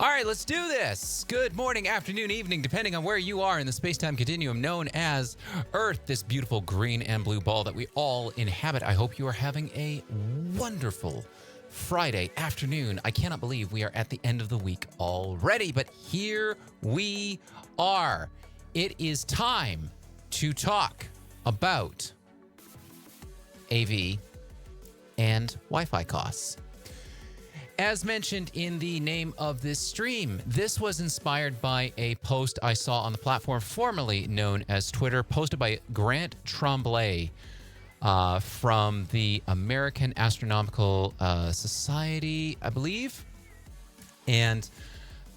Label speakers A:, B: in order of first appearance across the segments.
A: All right, let's do this. Good morning, afternoon, evening, depending on where you are in the space-time continuum known as Earth, this beautiful green and blue ball that we all inhabit. I hope you are having a wonderful Friday afternoon. I cannot believe we are at the end of the week already, but here we are. It is time to talk about AV and Wi-Fi costs. As mentioned in the name of this stream, this was inspired by a post I saw on the platform formerly known as Twitter, posted by Grant Tremblay from the American Astronomical Society, I believe. And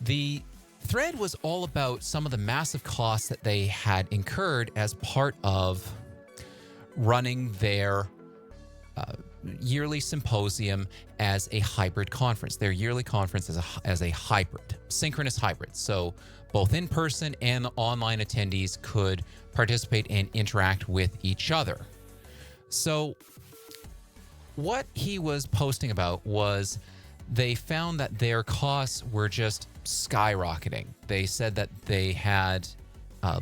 A: the thread was all about some of the massive costs that they had incurred as part of running their yearly symposium as a hybrid conference. Their yearly conference as a hybrid, synchronous hybrid. So both in person and the online attendees could participate and interact with each other. So what he was posting about was they found that their costs were just skyrocketing. They said that they had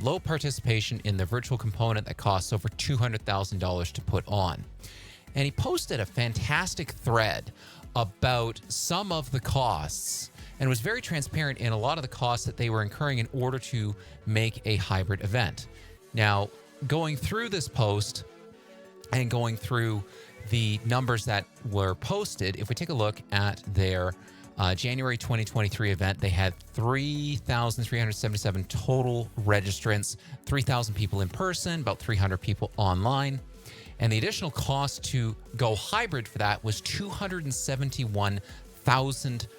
A: low participation in the virtual component that costs over $200,000 to put on. And he posted a fantastic thread about some of the costs and was very transparent in a lot of the costs that they were incurring in order to make a hybrid event. Now, going through this post and going through the numbers that were posted, if we take a look at their January 2023 event, they had 3,377 total registrants, 3,000 people in person, about 300 people online. And the additional cost to go hybrid for that was $271,000.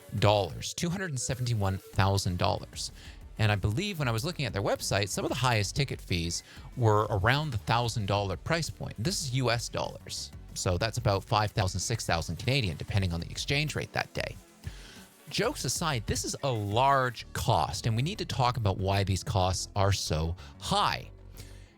A: $271,000. And I believe when I was looking at their website, some of the highest ticket fees were around the $1,000 price point. This is US dollars. So that's about 5,000, 6,000 Canadian, depending on the exchange rate that day. Jokes aside, this is a large cost, and we need to talk about why these costs are so high.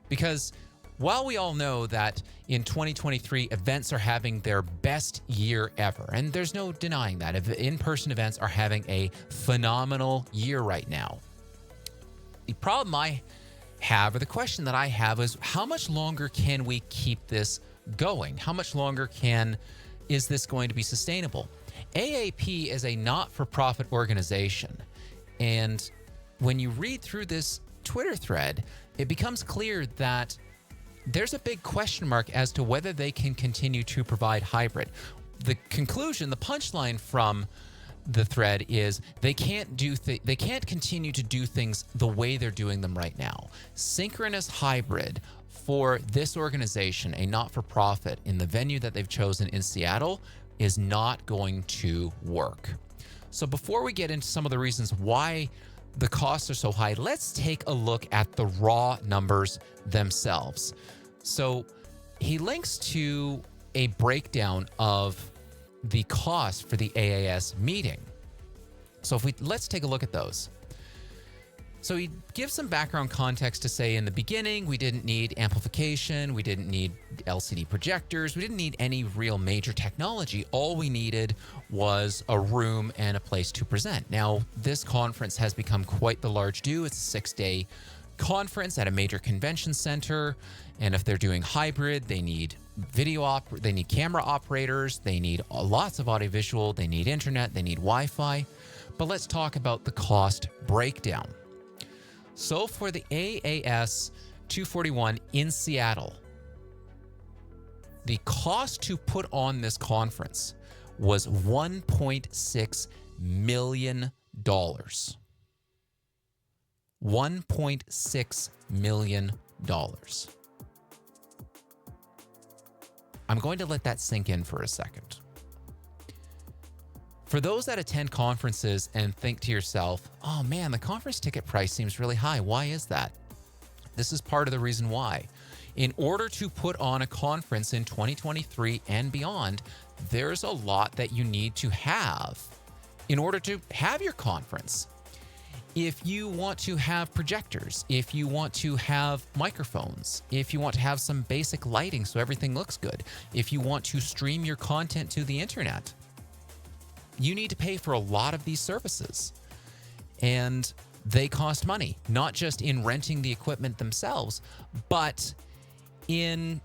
A: Because while we all know that in 2023, events are having their best year ever, and there's no denying that. In-person events are having a phenomenal year right now. The problem I have, or the question that I have, is how much longer can we keep this going? How much longer is this going to be sustainable? AAP is a not-for-profit organization, and when you read through this Twitter thread, it becomes clear that there's a big question mark as to whether they can continue to provide hybrid. The conclusion, the punchline from the thread is they can't continue to do things the way they're doing them right now. Synchronous hybrid for this organization, a not-for-profit in the venue that they've chosen in Seattle, is not going to work. So before we get into some of the reasons why the costs are so high, let's take a look at the raw numbers themselves. So he links to a breakdown of the cost for the AAS meeting. So let's take a look at those. So he gives some background context to say in the beginning, we didn't need amplification, we didn't need LCD projectors, we didn't need any real major technology. All we needed was a room and a place to present. Now, this conference has become quite the large do. It's a 6-day conference at a major convention center. And if they're doing hybrid, they need they need camera operators, they need lots of audiovisual, they need internet, they need Wi-Fi. But let's talk about the cost breakdown. So for the AAS 241 in Seattle, the cost to put on this conference was $1.6 million. $1.6 million. I'm going to let that sink in for a second. For those that attend conferences and think to yourself, oh man, the conference ticket price seems really high. Why is that? This is part of the reason why. In order to put on a conference in 2023 and beyond, there's a lot that you need to have in order to have your conference. If you want to have projectors, if you want to have microphones, if you want to have some basic lighting so everything looks good, if you want to stream your content to the internet, you need to pay for a lot of these services. And they cost money, not just in renting the equipment themselves, but in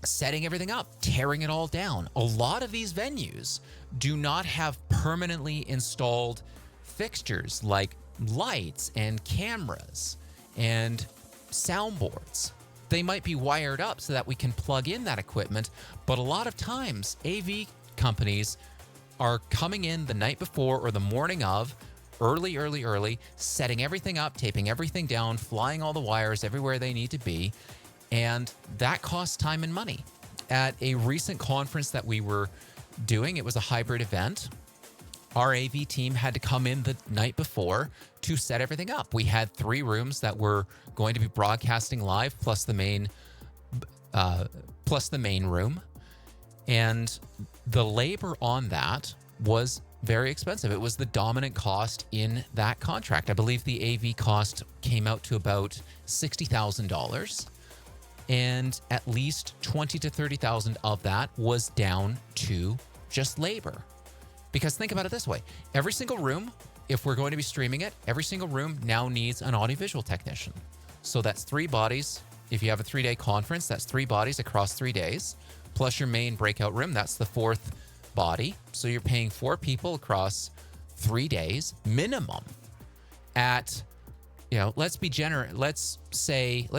A: setting everything up, tearing it all down. A lot of these venues do not have permanently installed fixtures like lights and cameras and soundboards. They might be wired up so that we can plug in that equipment, but a lot of times AV companies are coming in the night before or the morning of, early, setting everything up, taping everything down, flying all the wires everywhere they need to be. And that costs time and money. At a recent conference that we were doing, it was a hybrid event. Our AV team had to come in the night before to set everything up. We had 3 rooms that were going to be broadcasting live, plus the main room. And the labor on that was very expensive. It was the dominant cost in that contract. I believe the AV cost came out to about $60,000, and at least $20,000 to $30,000 of that was down to just labor. Because think about it this way: every single room, if we're going to be streaming it, every single room now needs an audiovisual technician. So that's 3 bodies. If you have a 3-day conference, that's 3 bodies across 3 days, plus your main breakout room. That's the 4th body. So you're paying 4 people across 3 days minimum at, let's be generous. Let's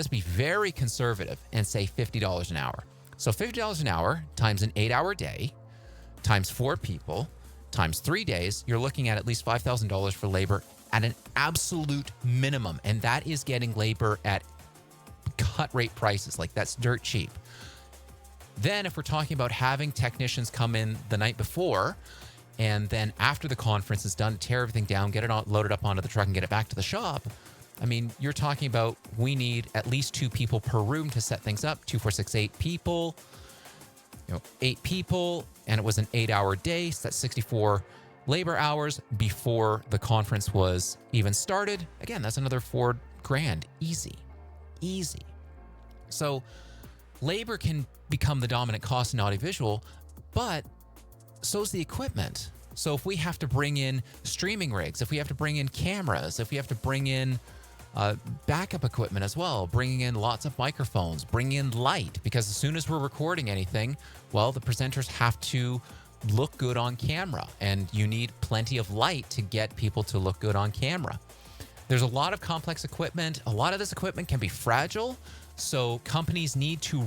A: be very conservative and say $50 an hour. So $50 an hour times an 8-hour day times 4 people times 3 days, you're looking at least $5,000 for labor at an absolute minimum. And that is getting labor at cut rate prices. Like, that's dirt cheap. Then if we're talking about having technicians come in the night before, and then after the conference is done, tear everything down, get it loaded up onto the truck and get it back to the shop, I mean, you're talking about, we need at least 2 people per room to set things up. 2, 4, 6, 8 people, 8 people, and it was an 8-hour day. So that's 64 labor hours before the conference was even started. Again, that's another $4,000. Easy. So labor can become the dominant cost in audiovisual, but so's the equipment. So if we have to bring in streaming rigs, if we have to bring in cameras, if we have to bring in backup equipment as well, bringing in lots of microphones, bringing in light, because as soon as we're recording anything, well, the presenters have to look good on camera, and you need plenty of light to get people to look good on camera. There's a lot of complex equipment. A lot of this equipment can be fragile, so companies need to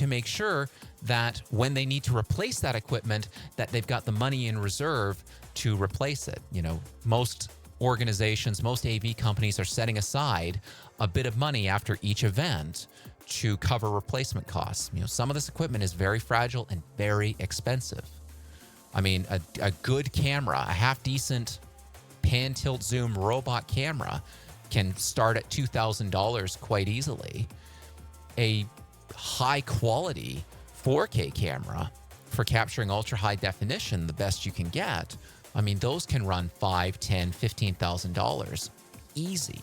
A: make sure that when they need to replace that equipment, that they've got the money in reserve to replace it. Most organizations, most AV companies are setting aside a bit of money after each event to cover replacement costs. Some of this equipment is very fragile and very expensive. I mean, a good camera, a half-decent pan, tilt, zoom robot camera can start at $2,000 quite easily. A high-quality 4K camera for capturing ultra-high definition, the best you can get, I mean, those can run $5,000, $10,000, $15,000 easy,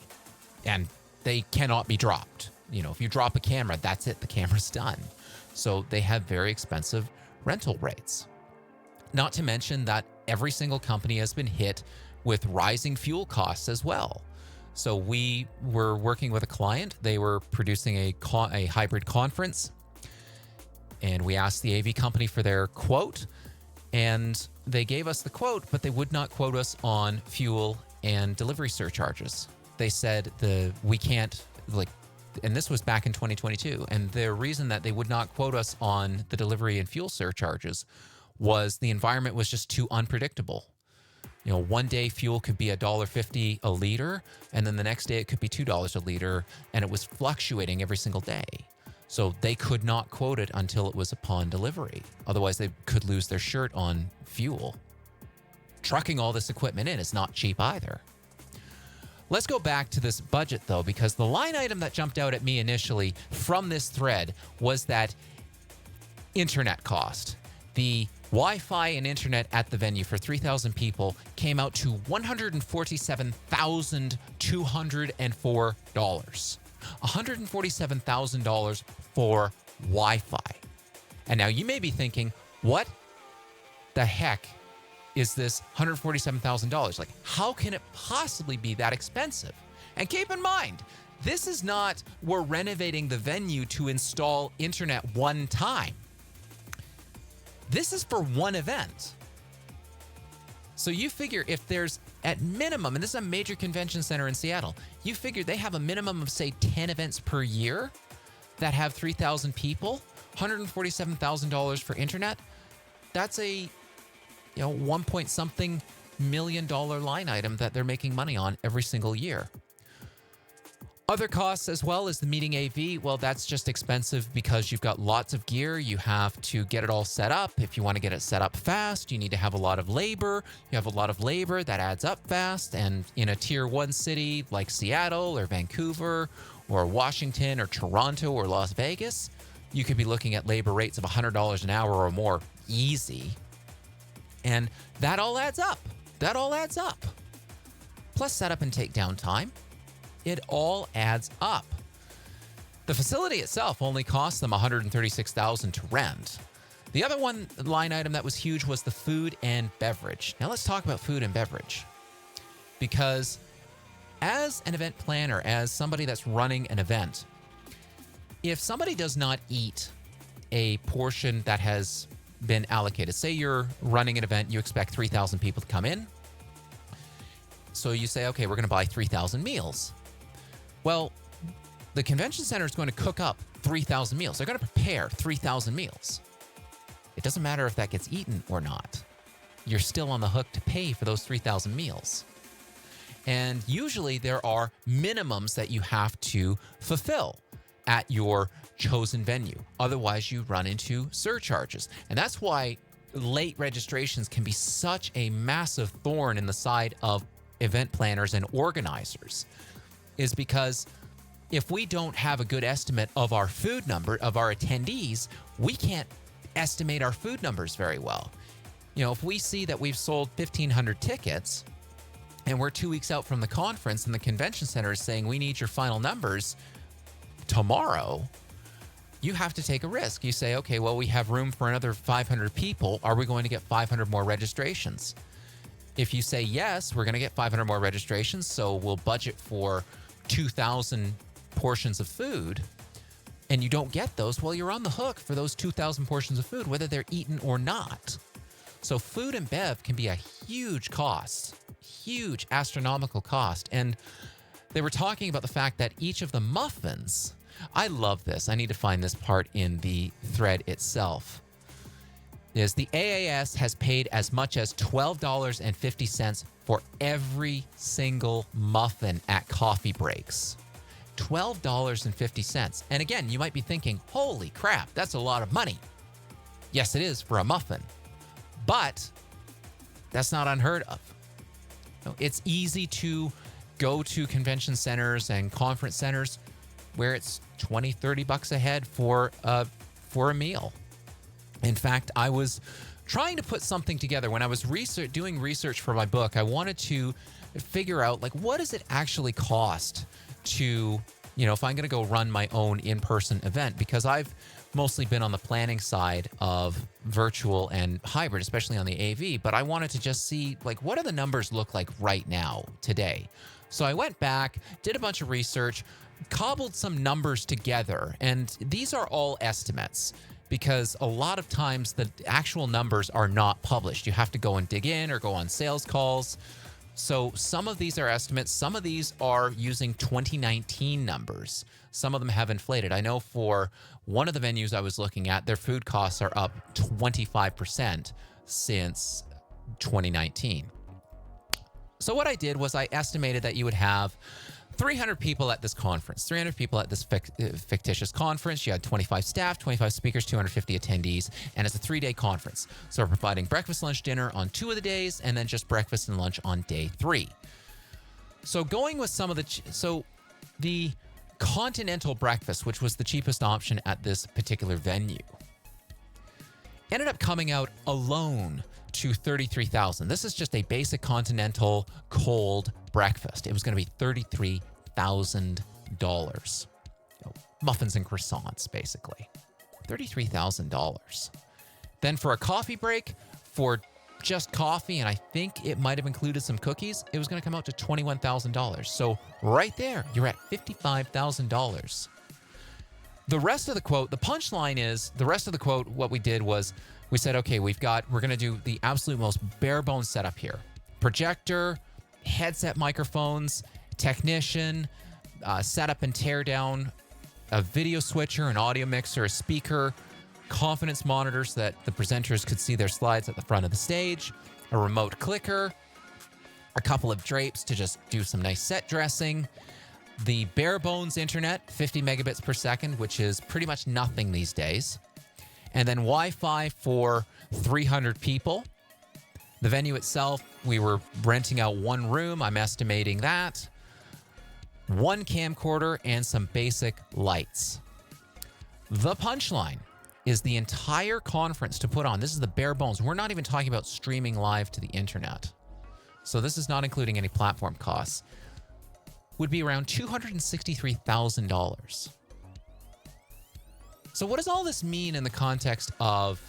A: and they cannot be dropped. If you drop a camera, that's it. The camera's done. So they have very expensive rental rates. Not to mention that every single company has been hit with rising fuel costs as well. So we were working with a client. They were producing a hybrid conference, and we asked the AV company for their quote, and they gave us the quote, but they would not quote us on fuel and delivery surcharges. They said we can't, and this was back in 2022, and the reason that they would not quote us on the delivery and fuel surcharges was the environment was just too unpredictable. One day fuel could be $1.50 a liter, and then the next day it could be $2 a liter, and it was fluctuating every single day. So they could not quote it until it was upon delivery. Otherwise, they could lose their shirt on fuel. Trucking all this equipment in is not cheap either. Let's go back to this budget, though, because the line item that jumped out at me initially from this thread was that internet cost. The Wi-Fi and internet at the venue for 3,000 people came out to $147,204. $147,000 for Wi-Fi. And now you may be thinking, what the heck is this $147,000? Like, how can it possibly be that expensive? And keep in mind, this is not we're renovating the venue to install internet one time. This is for one event. So you figure if there's at minimum, and this is a major convention center in Seattle, you figure they have a minimum of, say, 10 events per year that have 3,000 people, $147,000 for internet. That's a, 1 point something million dollar line item that they're making money on every single year. Other costs as well as the meeting AV. Well, that's just expensive because you've got lots of gear. You have to get it all set up. If you want to get it set up fast, you need to have a lot of labor. You have a lot of labor that adds up fast. And in a tier 1 city like Seattle or Vancouver or Washington or Toronto or Las Vegas, you could be looking at labor rates of $100 an hour or more easy. And that all adds up. That all adds up. Plus setup and takedown time. It all adds up. The facility itself only cost them $136,000 to rent. The other one line item that was huge was the food and beverage. Now let's talk about food and beverage. Because as an event planner, as somebody that's running an event, if somebody does not eat a portion that has been allocated, say you're running an event, you expect 3,000 people to come in. So you say, okay, we're going to buy 3,000 meals. Well, the convention center is going to cook up 3,000 meals. They're going to prepare 3,000 meals. It doesn't matter if that gets eaten or not. You're still on the hook to pay for those 3,000 meals. And usually there are minimums that you have to fulfill at your chosen venue. Otherwise, you run into surcharges. And that's why late registrations can be such a massive thorn in the side of event planners and organizers, is because if we don't have a good estimate of our food number, of our attendees, we can't estimate our food numbers very well. If we see that we've sold 1,500 tickets and we're 2 weeks out from the conference and the convention center is saying we need your final numbers tomorrow, you have to take a risk. You say, okay, well, we have room for another 500 people. Are we going to get 500 more registrations? If you say yes, we're going to get 500 more registrations, so we'll budget for 2,000 portions of food, and you don't get those, well, you're on the hook for those 2,000 portions of food, whether they're eaten or not. So food and bev can be a huge cost, huge astronomical cost. And they were talking about the fact that each of the muffins, I love this. I need to find this part in the thread itself. Is the AAS has paid as much as $12.50 for every single muffin at coffee breaks. $12.50. And again, you might be thinking, holy crap, that's a lot of money. Yes, it is for a muffin. But that's not unheard of. It's easy to go to convention centers and conference centers where it's $20, $30 a head for a meal. In fact, I was trying to put something together when I was doing research for my book. I wanted to figure out, what does it actually cost to, if I'm going to go run my own in-person event, because I've mostly been on the planning side of virtual and hybrid, especially on the AV, but I wanted to just see, what do the numbers look like right now, today? So I went back, did a bunch of research, cobbled some numbers together, and these are all estimates, because a lot of times the actual numbers are not published. You have to go and dig in or go on sales calls. So some of these are estimates. Some of these are using 2019 numbers. Some of them have inflated. I know for one of the venues I was looking at, their food costs are up 25% since 2019. So what I did was I estimated that you would have 300 people at this conference, 300 people at this fictitious conference. You had 25 staff, 25 speakers, 250 attendees, and it's a 3-day conference. So we're providing breakfast, lunch, dinner on 2 of the days, and then just breakfast and lunch on day 3. So going with some of the continental breakfast, which was the cheapest option at this particular venue, ended up coming out alone to $33,000. This is just a basic continental cold breakfast. It was going to be $33,000. Muffins and croissants, basically. $33,000. Then for a coffee break, for just coffee, and I think it might have included some cookies, it was going to come out to $21,000. So right there, you're at $55,000. The rest of the quote, the punchline is, the rest of the quote, what we did was we said, okay, we're going to do the absolute most bare bones setup here. Projector, headset microphones, technician, setup and tear down, a video switcher, an audio mixer, a speaker, confidence monitors so that the presenters could see their slides at the front of the stage, a remote clicker, a couple of drapes to just do some nice set dressing, the bare bones internet, 50 megabits per second, which is pretty much nothing these days, and then Wi-Fi for 300 people. The venue itself, we were renting out one room. I'm estimating that. One camcorder and some basic lights. The punchline is the entire conference to put on. This is the bare bones. We're not even talking about streaming live to the internet. So this is not including any platform costs. Would be around $263,000. So what does all this mean in the context of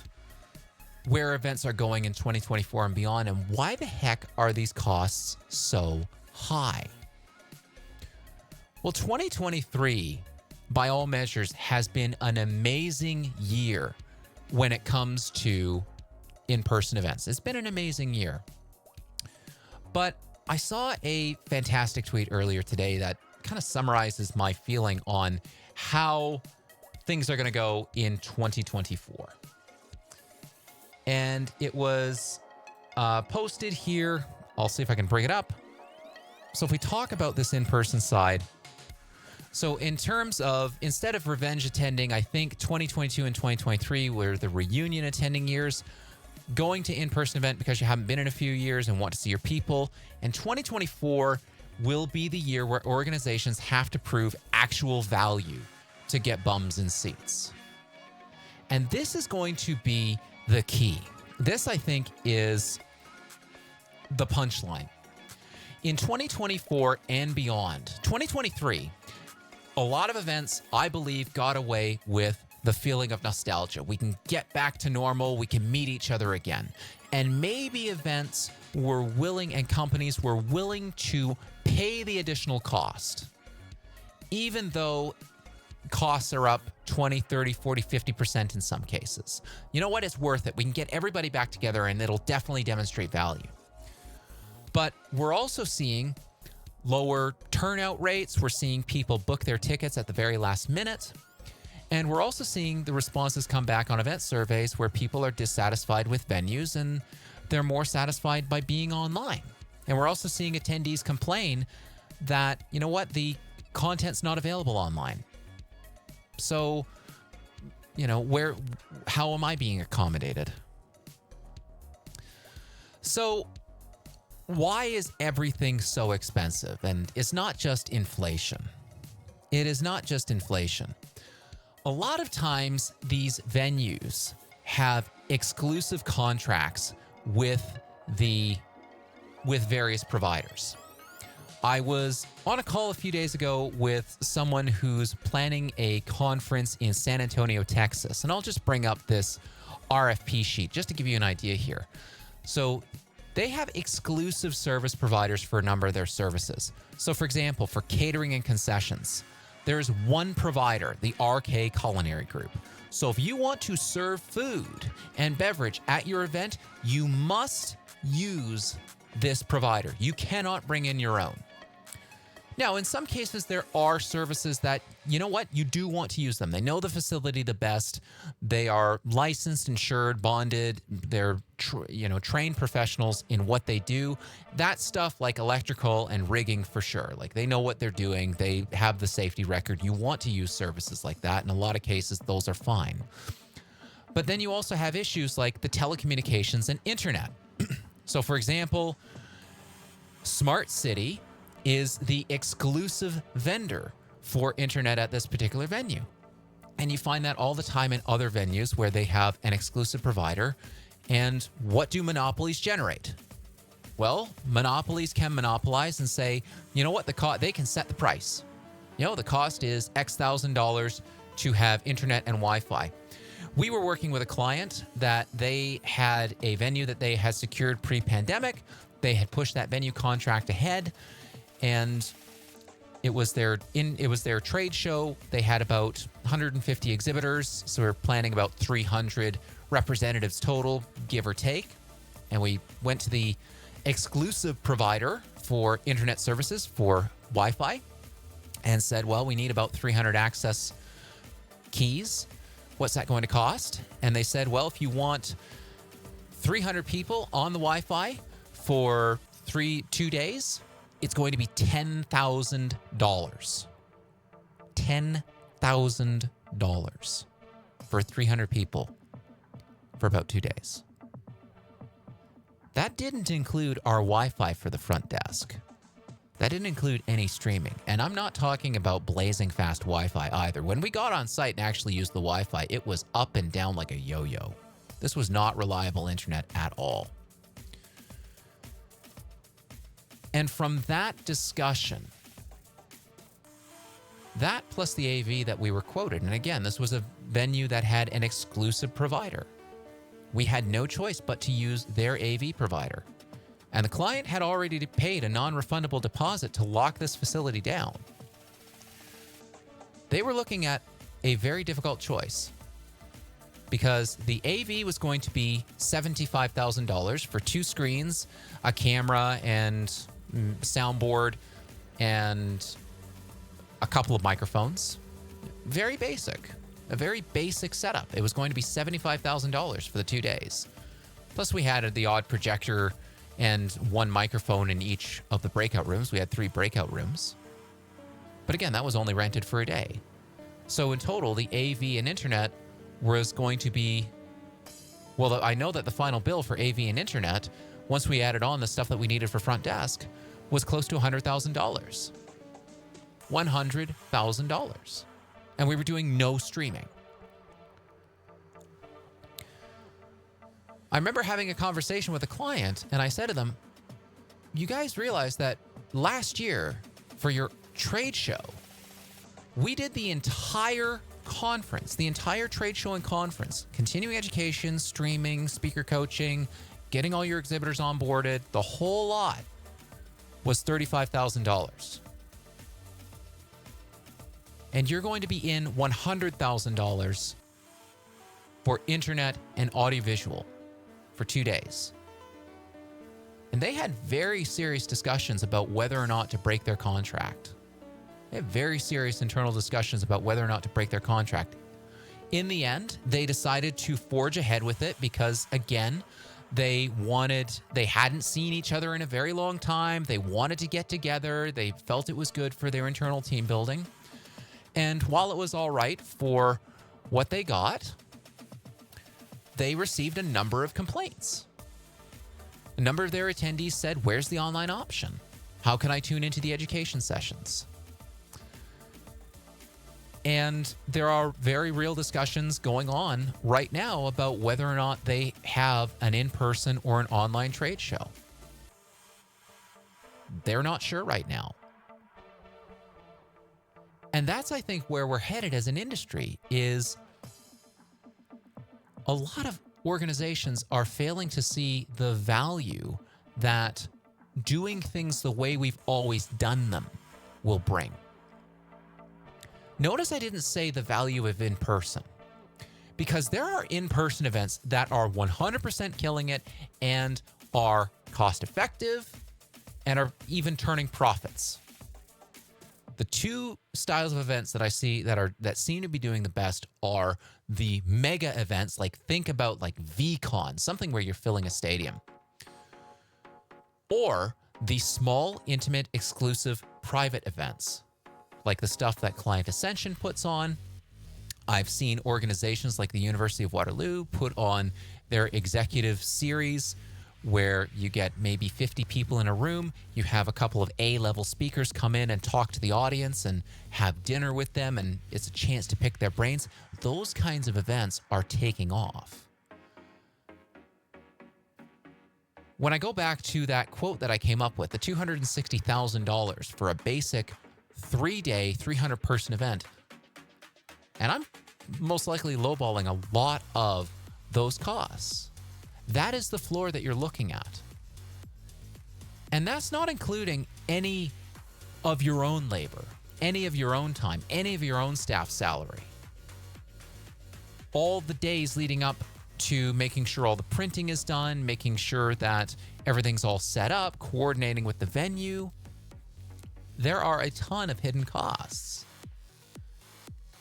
A: where events are going in 2024 and beyond, and why the heck are these costs so high? Well, 2023, by all measures, has been an amazing year when it comes to in-person events. It's been an amazing year. But I saw a fantastic tweet earlier today that kind of summarizes my feeling on how things are going to go in 2024. And it was posted here. I'll see if I can bring it up. So if we talk about this in-person side, so in terms of, instead of revenge attending, I think 2022 and 2023 were the reunion attending years. Going to in-person event because you haven't been in a few years and want to see your people. And 2024 will be the year where organizations have to prove actual value to get bums in seats. And this is going to be the key. This, I think, is the punchline. In 2024 and beyond, 2023, a lot of events, I believe, got away with the feeling of nostalgia. We can get back to normal. We can meet each other again. And maybe events were willing and companies were willing to pay the additional cost, even though costs are up 20, 30, 40, 50% in some cases. You know what? It's worth it. We can get everybody back together and it'll definitely demonstrate value. But we're also seeing lower turnout rates. We're seeing people book their tickets at the very last minute. And we're also seeing the responses come back on event surveys where people are dissatisfied with venues and they're more satisfied by being online. And we're also seeing attendees complain that, you know what, the content's not available online. So, you know, how am I being accommodated? So why is everything so expensive? And it's not just inflation. It is not just inflation. A lot of times these venues have exclusive contracts with various providers. I was on a call a few days ago with someone who's planning a conference in San Antonio, Texas. And I'll just bring up this RFP sheet just to give you an idea here. So they have exclusive service providers for a number of their services. So for example, for catering and concessions, there's one provider, the RK Culinary Group. So if you want to serve food and beverage at your event, you must use this provider. You cannot bring in your own. Now, in some cases, there are services that, you know what, you do want to use them. They know the facility the best. They are licensed, insured, bonded. They're, trained professionals in what they do. That stuff like electrical and rigging for sure. Like they know what they're doing. They have the safety record. You want to use services like that. In a lot of cases, those are fine. But then you also have issues like the telecommunications and internet. So for example, Smart City is the exclusive vendor for internet at this particular venue. And you find that all the time in other venues where they have an exclusive provider. And what do monopolies generate? Well, monopolies can monopolize and say, you know what, they can set the price. You know, the cost is X thousand dollars to have internet and Wi-Fi. We were working with a client that they had a venue that they had secured pre-pandemic. They had pushed that venue contract ahead, and it was their trade show. They had about 150 exhibitors, so we're planning about 300 representatives total, give or take. And we went to the exclusive provider for internet services for Wi-Fi and said, well, we need about 300 access keys. What's that going to cost? And they said, well, if you want 300 people on the Wi-Fi for 2 days, it's going to be $10,000. $10,000 for 300 people for about 2 days. That didn't include our Wi-Fi for the front desk. That didn't include any streaming. And I'm not talking about blazing fast Wi-Fi either. When we got on site and actually used the Wi-Fi, it was up and down like a yo-yo. This was not reliable internet at all. And from that discussion, that plus the AV that we were quoted, and again, this was a venue that had an exclusive provider. We had no choice but to use their AV provider. And the client had already paid a non-refundable deposit to lock this facility down. They were looking at a very difficult choice because the AV was going to be $75,000 for 2 screens, a camera, and soundboard, and a couple of microphones. Very basic. A very basic setup. It was going to be $75,000 for the 2 days. Plus we had the odd projector and 1 microphone in each of the breakout rooms. We had 3 breakout rooms. But again, that was only rented for a day. So in total, the AV and internet was going to be, well, I know that the final bill for AV and internet, once we added on the stuff that we needed for front desk, was close to $100,000. $100,000. And we were doing no streaming. I remember having a conversation with a client, and I said to them, you guys realize that last year for your trade show, we did the entire conference, the entire trade show and conference, continuing education, streaming, speaker coaching, getting all your exhibitors onboarded, the whole lot was $35,000. And you're going to be in $100,000 for internet and audiovisual for 2 days. And they had very serious discussions about whether or not to break their contract. They had very serious internal discussions about whether or not to break their contract. In the end, they decided to forge ahead with it because, again, they hadn't seen each other in a very long time. They wanted to get together. They felt it was good for their internal team building. And while it was all right for what they got, they received a number of complaints. A number of their attendees said, where's the online option? How can I tune into the education sessions? And there are very real discussions going on right now about whether or not they have an in-person or an online trade show. They're not sure right now. And that's, I think, where we're headed as an industry is a lot of organizations are failing to see the value that doing things the way we've always done them will bring. Notice I didn't say the value of in-person, because there are in-person events that are 100% killing it and are cost-effective and are even turning profits. The 2 styles of events that I see that seem to be doing the best are the mega events, like think about like VCon, something where you're filling a stadium, or the small, intimate, exclusive, private events, like the stuff that Client Ascension puts on. I've seen organizations like the University of Waterloo put on their executive series where you get maybe 50 people in a room. You have a couple of A-level speakers come in and talk to the audience and have dinner with them, and it's a chance to pick their brains. Those kinds of events are taking off. When I go back to that quote that I came up with, the $260,000 for a basic 3-day, 300-person event, and I'm most likely lowballing a lot of those costs. That is the floor that you're looking at. And that's not including any of your own labor, any of your own time, any of your own staff salary. All the days leading up to making sure all the printing is done, making sure that everything's all set up, coordinating with the venue. There are a ton of hidden costs.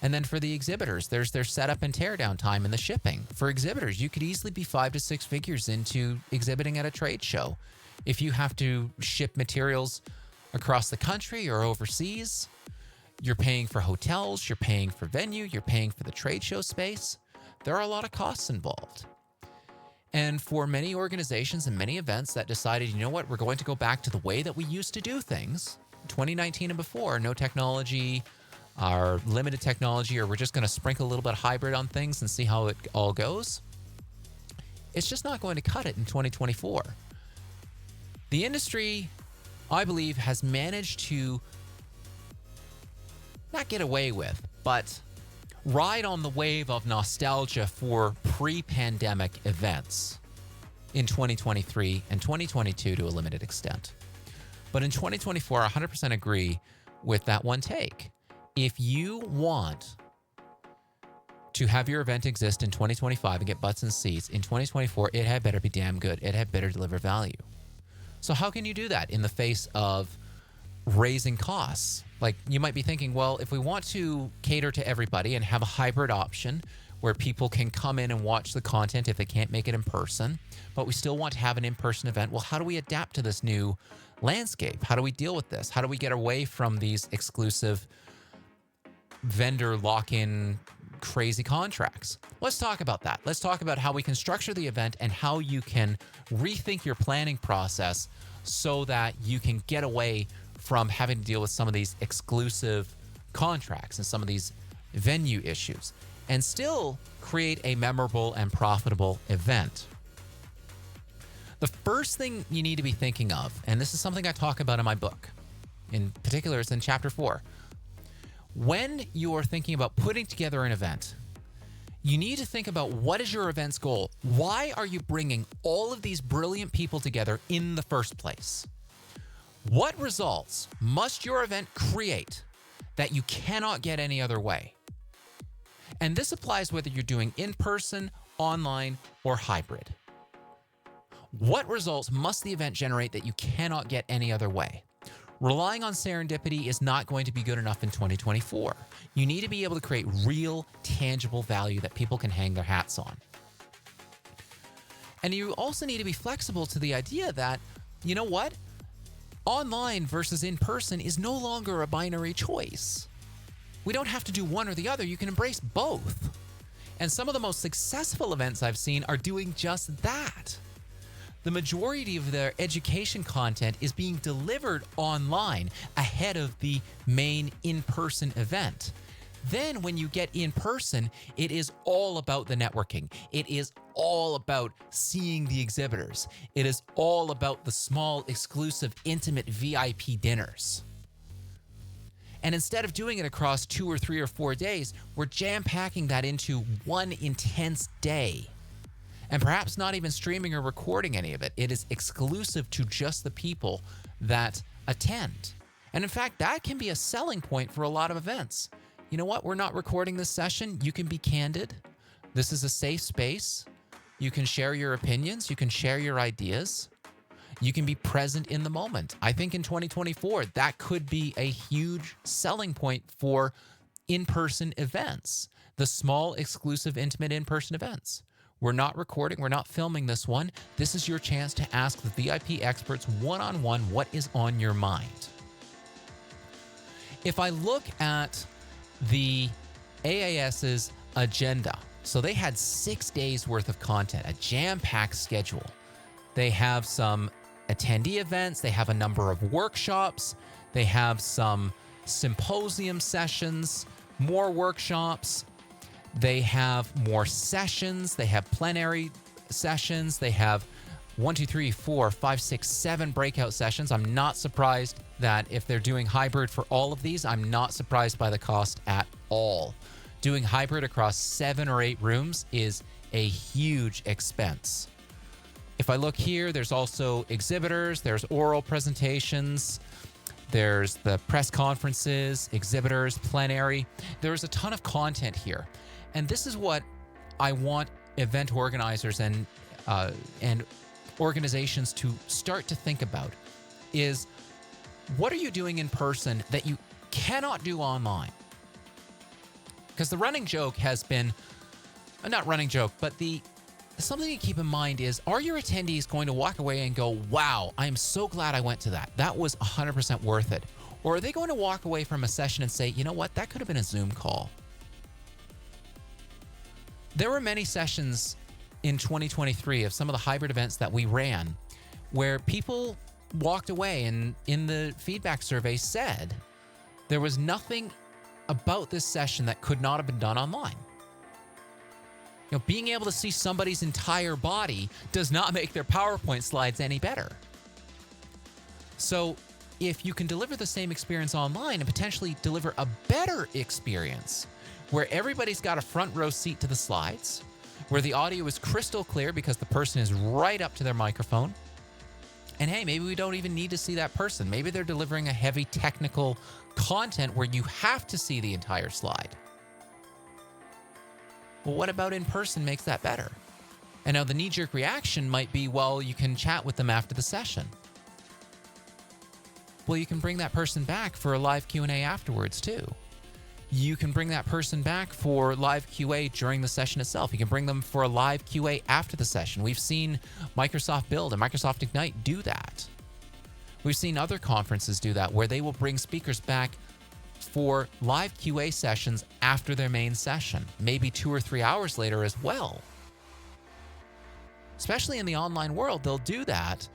A: And then for the exhibitors, there's their setup and teardown time and the shipping. For exhibitors, you could easily be 5 to 6 figures into exhibiting at a trade show. If you have to ship materials across the country or overseas, you're paying for hotels, you're paying for venue, you're paying for the trade show space. There are a lot of costs involved. And for many organizations and many events that decided, you know what, we're going to go back to the way that we used to do things, 2019 and before, no technology, our limited technology, or we're just going to sprinkle a little bit of hybrid on things and see how it all goes. It's just not going to cut it in 2024. The industry, I believe, has managed to not get away with, but ride on the wave of nostalgia for pre-pandemic events in 2023 and 2022 to a limited extent. But in 2024, I 100% agree with that one take. If you want to have your event exist in 2025 and get butts and seats, in 2024, it had better be damn good. It had better deliver value. So how can you do that in the face of raising costs? Like, you might be thinking, well, if we want to cater to everybody and have a hybrid option where people can come in and watch the content if they can't make it in person, but we still want to have an in-person event, well, how do we adapt to this new landscape? How do we deal with this? How do we get away from these exclusive vendor lock-in crazy contracts? Let's talk about that. Let's talk about how we can structure the event and how you can rethink your planning process so that you can get away from having to deal with some of these exclusive contracts and some of these venue issues and still create a memorable and profitable event. The first thing you need to be thinking of, and this is something I talk about in my book, in particular, it's in chapter 4. When you are thinking about putting together an event, you need to think about what is your event's goal? Why are you bringing all of these brilliant people together in the first place? What results must your event create that you cannot get any other way? And this applies whether you're doing in-person, online, or hybrid. What results must the event generate that you cannot get any other way? Relying on serendipity is not going to be good enough in 2024. You need to be able to create real, tangible value that people can hang their hats on. And you also need to be flexible to the idea that, you know what? Online versus in-person is no longer a binary choice. We don't have to do one or the other. You can embrace both. And some of the most successful events I've seen are doing just that. The majority of their education content is being delivered online ahead of the main in-person event. Then when you get in person, it is all about the networking. It is all about seeing the exhibitors. It is all about the small, exclusive, intimate VIP dinners. And instead of doing it across 2 or 3 or 4 days, we're jam-packing that into one intense day. And perhaps not even streaming or recording any of it. It is exclusive to just the people that attend. And in fact, that can be a selling point for a lot of events. You know what? We're not recording this session. You can be candid. This is a safe space. You can share your opinions. You can share your ideas. You can be present in the moment. I think in 2024, that could be a huge selling point for in-person events. The small, exclusive, intimate in-person events. We're not recording. We're not filming this one. This is your chance to ask the VIP experts one-on-one what is on your mind. If I look at the AAS's agenda, so they had 6 days worth of content, a jam-packed schedule. They have some attendee events. They have a number of workshops. They have some symposium sessions, more workshops. They have more sessions. They have plenary sessions. They have 1, 2, 3, 4, 5, 6, 7 breakout sessions. I'm not surprised that if they're doing hybrid for all of these, I'm not surprised by the cost at all Doing hybrid across 7 or 8 rooms is a huge expense. If I look here, there's also exhibitors, there's oral presentations, there's the press conferences, exhibitors, plenary. There's a ton of content here. And this is what I want event organizers and organizations to start to think about is, what are you doing in person that you cannot do online? Because the running joke has been, not running joke, but something to keep in mind is, are your attendees going to walk away and go, wow, I'm so glad I went to that. That was 100% worth it. Or are they going to walk away from a session and say, you know what, that could have been a Zoom call. There were many sessions in 2023 of some of the hybrid events that we ran where people walked away and in the feedback survey said there was nothing about this session that could not have been done online. You know, being able to see somebody's entire body does not make their PowerPoint slides any better. So if you can deliver the same experience online and potentially deliver a better experience where everybody's got a front row seat to the slides, where the audio is crystal clear because the person is right up to their microphone, and hey, maybe we don't even need to see that person. Maybe they're delivering a heavy technical content where you have to see the entire slide. Well, what about in person makes that better? And now the knee-jerk reaction might be, well, you can chat with them after the session. Well, you can bring that person back for a live Q&A afterwards too. You can bring that person back for live QA during the session itself. You can bring them for a live QA after the session. We've seen Microsoft Build and Microsoft Ignite do that. We've seen other conferences do that, where they will bring speakers back for live QA sessions after their main session, maybe 2 or 3 hours later as well. Especially in the online world, they'll do that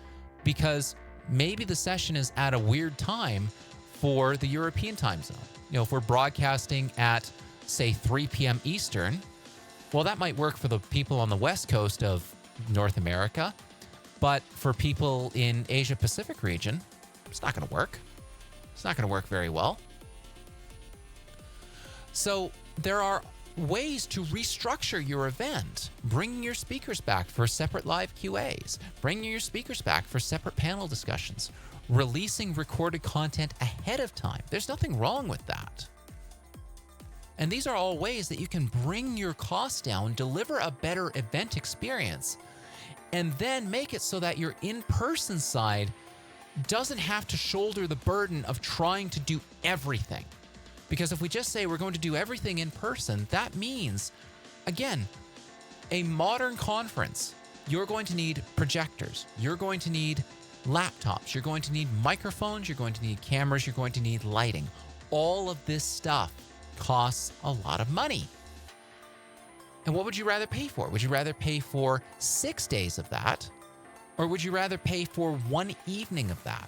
A: because maybe the session is at a weird time for the European time zone. You know, if we're broadcasting at, say, 3 p.m. Eastern, well, that might work for the people on the West Coast of North America, but for people in Asia Pacific region, it's not going to work. It's not going to work very well. So there are ways to restructure your event, bringing your speakers back for separate live QAs, bringing your speakers back for separate panel discussions, releasing recorded content ahead of time. There's nothing wrong with that. And these are all ways that you can bring your costs down, deliver a better event experience, and then make it so that your in-person side doesn't have to shoulder the burden of trying to do everything. Because if we just say we're going to do everything in person, that means, again, a modern conference, you're going to need projectors, you're going to need laptops, you're going to need microphones, you're going to need cameras, you're going to need lighting. All of this stuff costs a lot of money. And what would you rather pay for? Would you rather pay for 6 days of that? Or would you rather pay for 1 evening of that?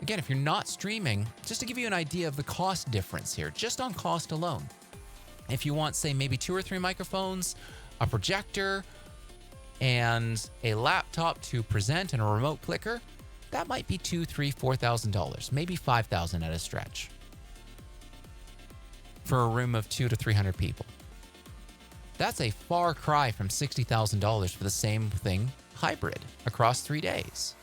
A: Again, if you're not streaming, just to give you an idea of the cost difference here, just on cost alone. If you want, say, maybe 2 or 3 microphones, a projector, and a laptop to present and a remote clicker, that might be $2,000, $3,000, $4,000, maybe $5,000 at a stretch for a room of 200 to 300 people. That's a far cry from $60,000 for the same thing hybrid across 3 days.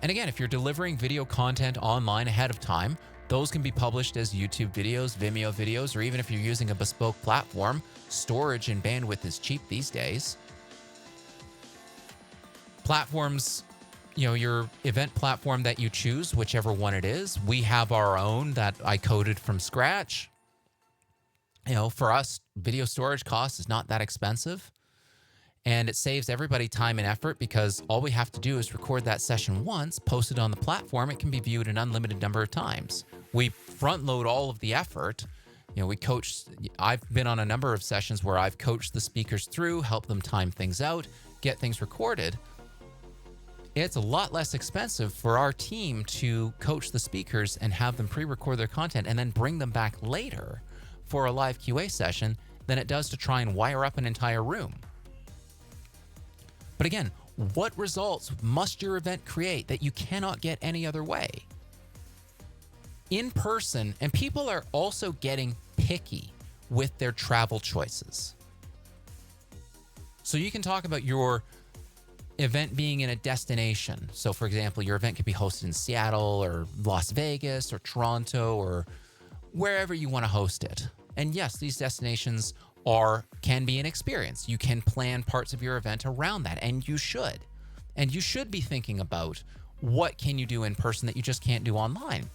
A: And again, if you're delivering video content online ahead of time, those can be published as YouTube videos, Vimeo videos, or even if you're using a bespoke platform, storage and bandwidth is cheap these days. Platforms, you know, your event platform that you choose, whichever one it is. We have our own that I coded from scratch. You know, for us, video storage cost is not that expensive. And it saves everybody time and effort because all we have to do is record that session once, post it on the platform. It can be viewed an unlimited number of times. We front load all of the effort. You know, we coach. I've been on a number of sessions where I've coached the speakers through, helped them time things out, get things recorded. It's a lot less expensive for our team to coach the speakers and have them pre-record their content and then bring them back later for a live QA session than it does to try and wire up an entire room. But again, what results must your event create that you cannot get any other way? in person, and people are also getting picky with their travel choices. So you can talk about your event being in a destination. So, for example, your event could be hosted in Seattle or Las Vegas or Toronto or wherever you want to host it. And yes, these destinations can be an experience. You can plan parts of your event around that, and you should. And you should be thinking about what can you do in person that you just can't do online.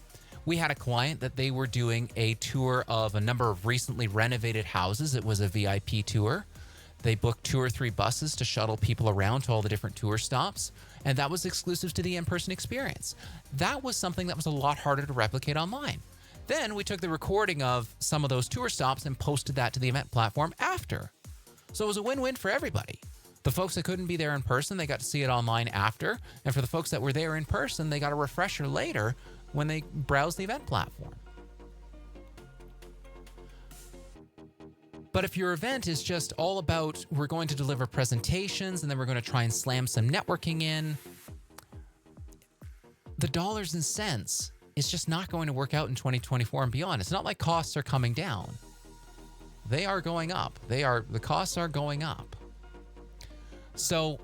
A: We had a client that they were doing a tour of a number of recently renovated houses. It was a VIP tour. They booked 2 or 3 buses to shuttle people around to all the different tour stops, and that was exclusive to the in-person experience. That was something that was a lot harder to replicate online. Then we took the recording of some of those tour stops and posted that to the event platform after. So it was a win-win for everybody. The folks that couldn't be there in person, they got to see it online after. And for the folks that were there in person, they got a refresher later when they browsed the event platform. But if your event is just all about, we're going to deliver presentations and then we're going to try and slam some networking in, the dollars and cents is just not going to work out in 2024 and beyond. It's not like costs are coming down. They are going up. The costs are going up. So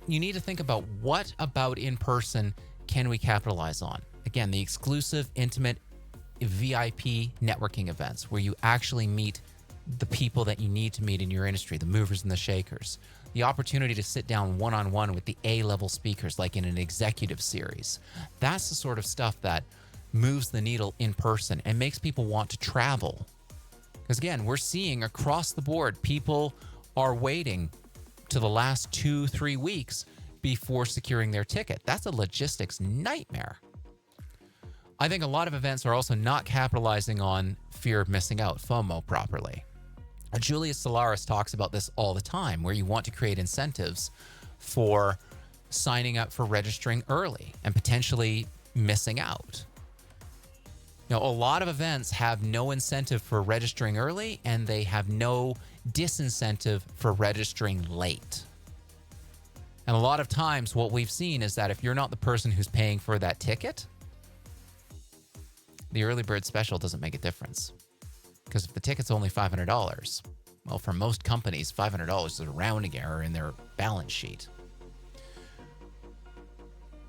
A: you need to think about, what about in person can we capitalize on? Again, the exclusive, intimate, VIP networking events where you actually meet the people that you need to meet in your industry, the movers and the shakers. The opportunity to sit down one-on-one with the A-level speakers, like in an executive series. That's the sort of stuff that moves the needle in person and makes people want to travel. Because again, we're seeing across the board, people are waiting to the last 2-3 weeks before securing their ticket. That's a logistics nightmare. I think a lot of events are also not capitalizing on fear of missing out, FOMO, properly. Julius Solaris talks about this all the time, where you want to create incentives for signing up for registering early and potentially missing out. Now, a lot of events have no incentive for registering early, and they have no disincentive for registering late. And a lot of times what we've seen is that if you're not the person who's paying for that ticket, the early bird special doesn't make a difference. Because if the ticket's only $500, well, for most companies, $500 is a rounding error in their balance sheet.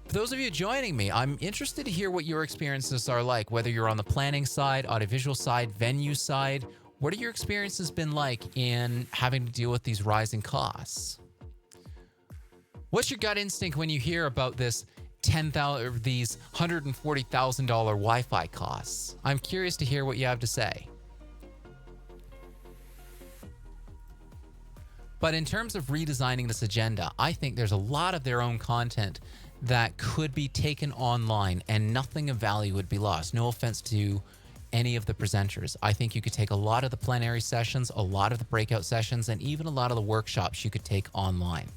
A: For those of you joining me, I'm interested to hear what your experiences are like, whether you're on the planning side, audiovisual side, venue side. What have your experiences been like in having to deal with these rising costs? What's your gut instinct when you hear about these $140,000 Wi-Fi costs? I'm curious to hear what you have to say. But in terms of redesigning this agenda, I think there's a lot of their own content that could be taken online and nothing of value would be lost. No offense to any of the presenters. I think you could take a lot of the plenary sessions, a lot of the breakout sessions, and even a lot of the workshops you could take online.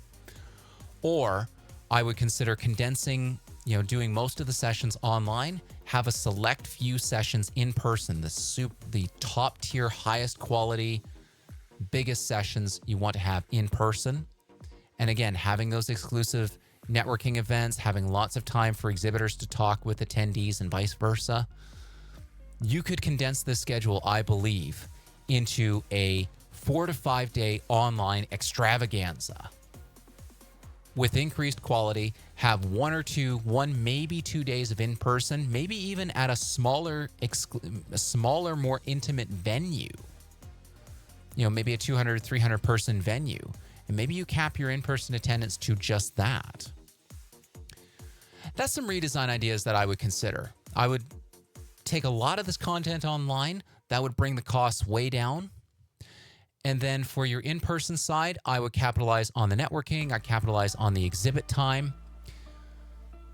A: Or I would consider condensing, doing most of the sessions online, have a select few sessions in person, the top tier, highest quality, biggest sessions you want to have in person. And again, having those exclusive networking events, having lots of time for exhibitors to talk with attendees and vice versa. You could condense this schedule, I believe, into a 4 to 5 day online extravaganza with increased quality, have one, maybe 2 days of in-person, maybe even at a smaller, more intimate venue. Maybe a 200, 300 person venue. And maybe you cap your in-person attendance to just that. That's some redesign ideas that I would consider. I would take a lot of this content online. That would bring the costs way down. And then for your in-person side, I would capitalize on the networking. I capitalize on the exhibit time.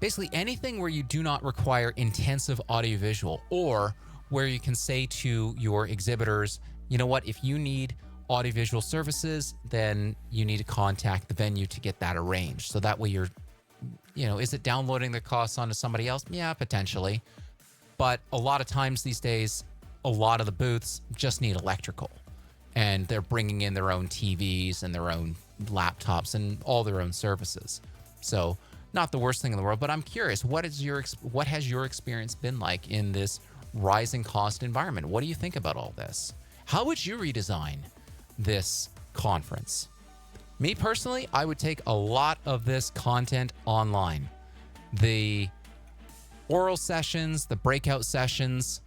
A: Basically anything where you do not require intensive audiovisual, or where you can say to your exhibitors, you know what, if you need audiovisual services, then you need to contact the venue to get that arranged. So that way is it downloading the costs onto somebody else? Yeah, potentially. But a lot of times these days, a lot of the booths just need electrical. And they're bringing in their own TVs and their own laptops and all their own services. So not the worst thing in the world, but I'm curious, what has your experience been like in this rising cost environment. What do you think about all this? How would you redesign this conference? Me personally, I would take a lot of this content online. The oral sessions, the breakout sessions,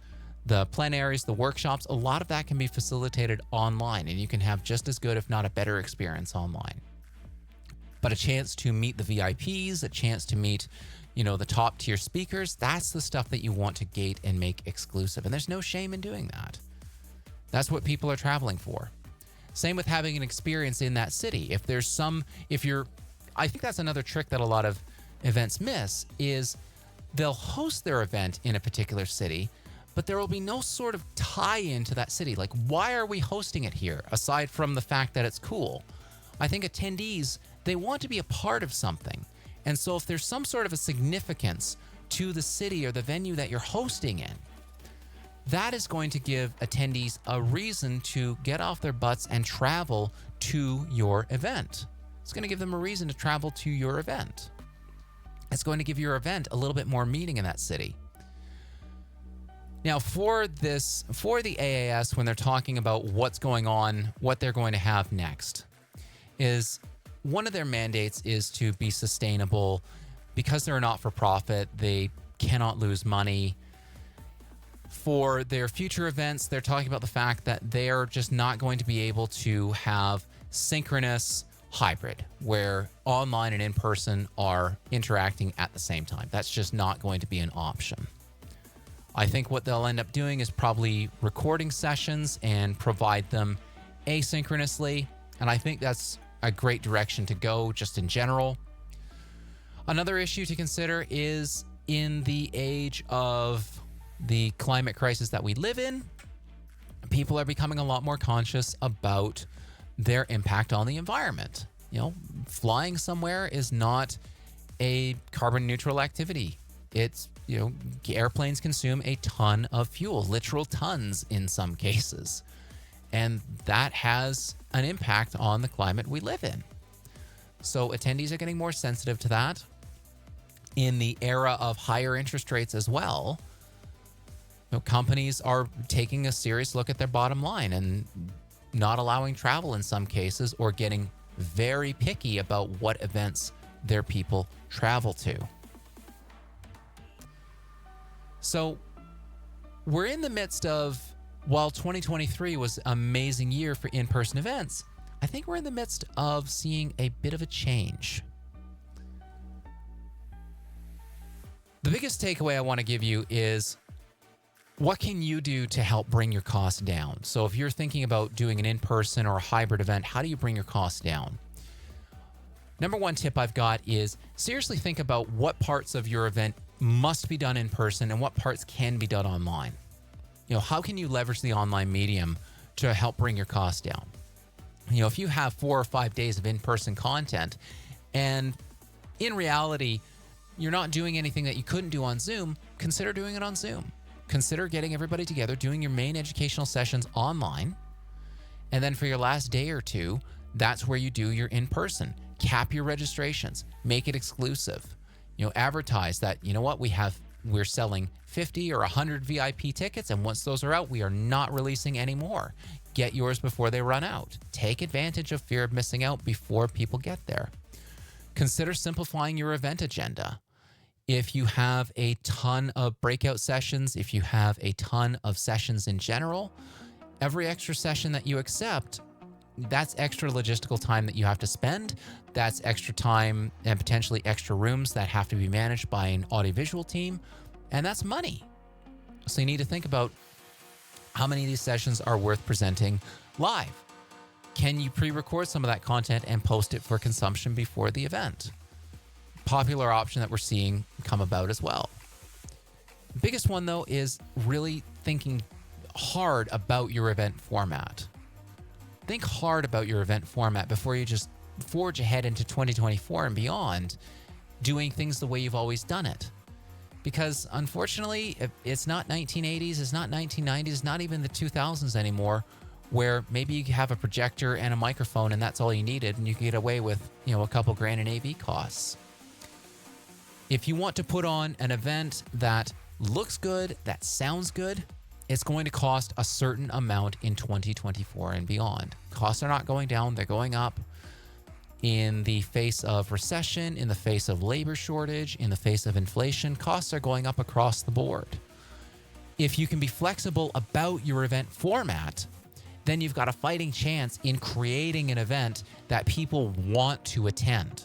A: the plenaries, the workshops, a lot of that can be facilitated online, and you can have just as good, if not a better experience online. But a chance to meet the VIPs, a chance to meet, the top tier speakers, that's the stuff that you want to gate and make exclusive. And there's no shame in doing that. That's what people are traveling for. Same with having an experience in that city. I think that's another trick that a lot of events miss is they'll host their event in a particular city, but there will be no sort of tie-in to that city. Like, why are we hosting it here, aside from the fact that it's cool? I think attendees, they want to be a part of something. And so if there's some sort of a significance to the city or the venue that you're hosting in, that is going to give attendees a reason to get off their butts and travel to your event. It's going to give them a reason to travel to your event. It's going to give your event a little bit more meaning in that city. Now, for the AAS, when they're talking about what's going on, what they're going to have next, is one of their mandates is to be sustainable. Because they're a not-for-profit, they cannot lose money. For their future events, they're talking about the fact that they're just not going to be able to have synchronous hybrid, where online and in person are interacting at the same time. That's just not going to be an option. I think what they'll end up doing is probably recording sessions and provide them asynchronously. And I think that's a great direction to go just in general. Another issue to consider is in the age of the climate crisis that we live in, people are becoming a lot more conscious about their impact on the environment. Flying somewhere is not a carbon neutral activity. It's, airplanes consume a ton of fuel, literal tons in some cases. And that has an impact on the climate we live in. So attendees are getting more sensitive to that. In the era of higher interest rates as well, companies are taking a serious look at their bottom line and not allowing travel in some cases, or getting very picky about what events their people travel to. So we're in the midst of, while 2023 was an amazing year for in-person events, I think we're in the midst of seeing a bit of a change. The biggest takeaway I want to give you is, what can you do to help bring your costs down? So if you're thinking about doing an in-person or a hybrid event, how do you bring your costs down? Number one tip I've got is seriously think about what parts of your event must be done in person and what parts can be done online. How can you leverage the online medium to help bring your costs down? If you have 4 or 5 days of in-person content and in reality, you're not doing anything that you couldn't do on Zoom, consider doing it on Zoom. Consider getting everybody together, doing your main educational sessions online. And then for your last day or two, that's where you do your in-person. Cap your registrations, make it exclusive. Advertise that, we're selling 50 or 100 VIP tickets, and once those are out, we are not releasing any more. Get yours before they run out. Take advantage of fear of missing out before people get there. Consider simplifying your event agenda. If you have a ton of breakout sessions, if you have a ton of sessions in general, every extra session that you accept, that's extra logistical time that you have to spend. That's extra time and potentially extra rooms that have to be managed by an audiovisual team. And that's money. So you need to think about how many of these sessions are worth presenting live. Can you pre-record some of that content and post it for consumption before the event? Popular option that we're seeing come about as well. The biggest one, though, is really thinking hard about your event format. Think hard about your event format before you just forge ahead into 2024 and beyond, doing things the way you've always done it. Because unfortunately, it's not 1980s, it's not 1990s, not even the 2000s anymore, where maybe you have a projector and a microphone and that's all you needed, and you can get away with, a couple grand in AV costs. If you want to put on an event that looks good, that sounds good, it's going to cost a certain amount in 2024 and beyond. Costs are not going down, they're going up. In the face of recession, in the face of labor shortage, in the face of inflation, costs are going up across the board. If you can be flexible about your event format, then you've got a fighting chance in creating an event that people want to attend.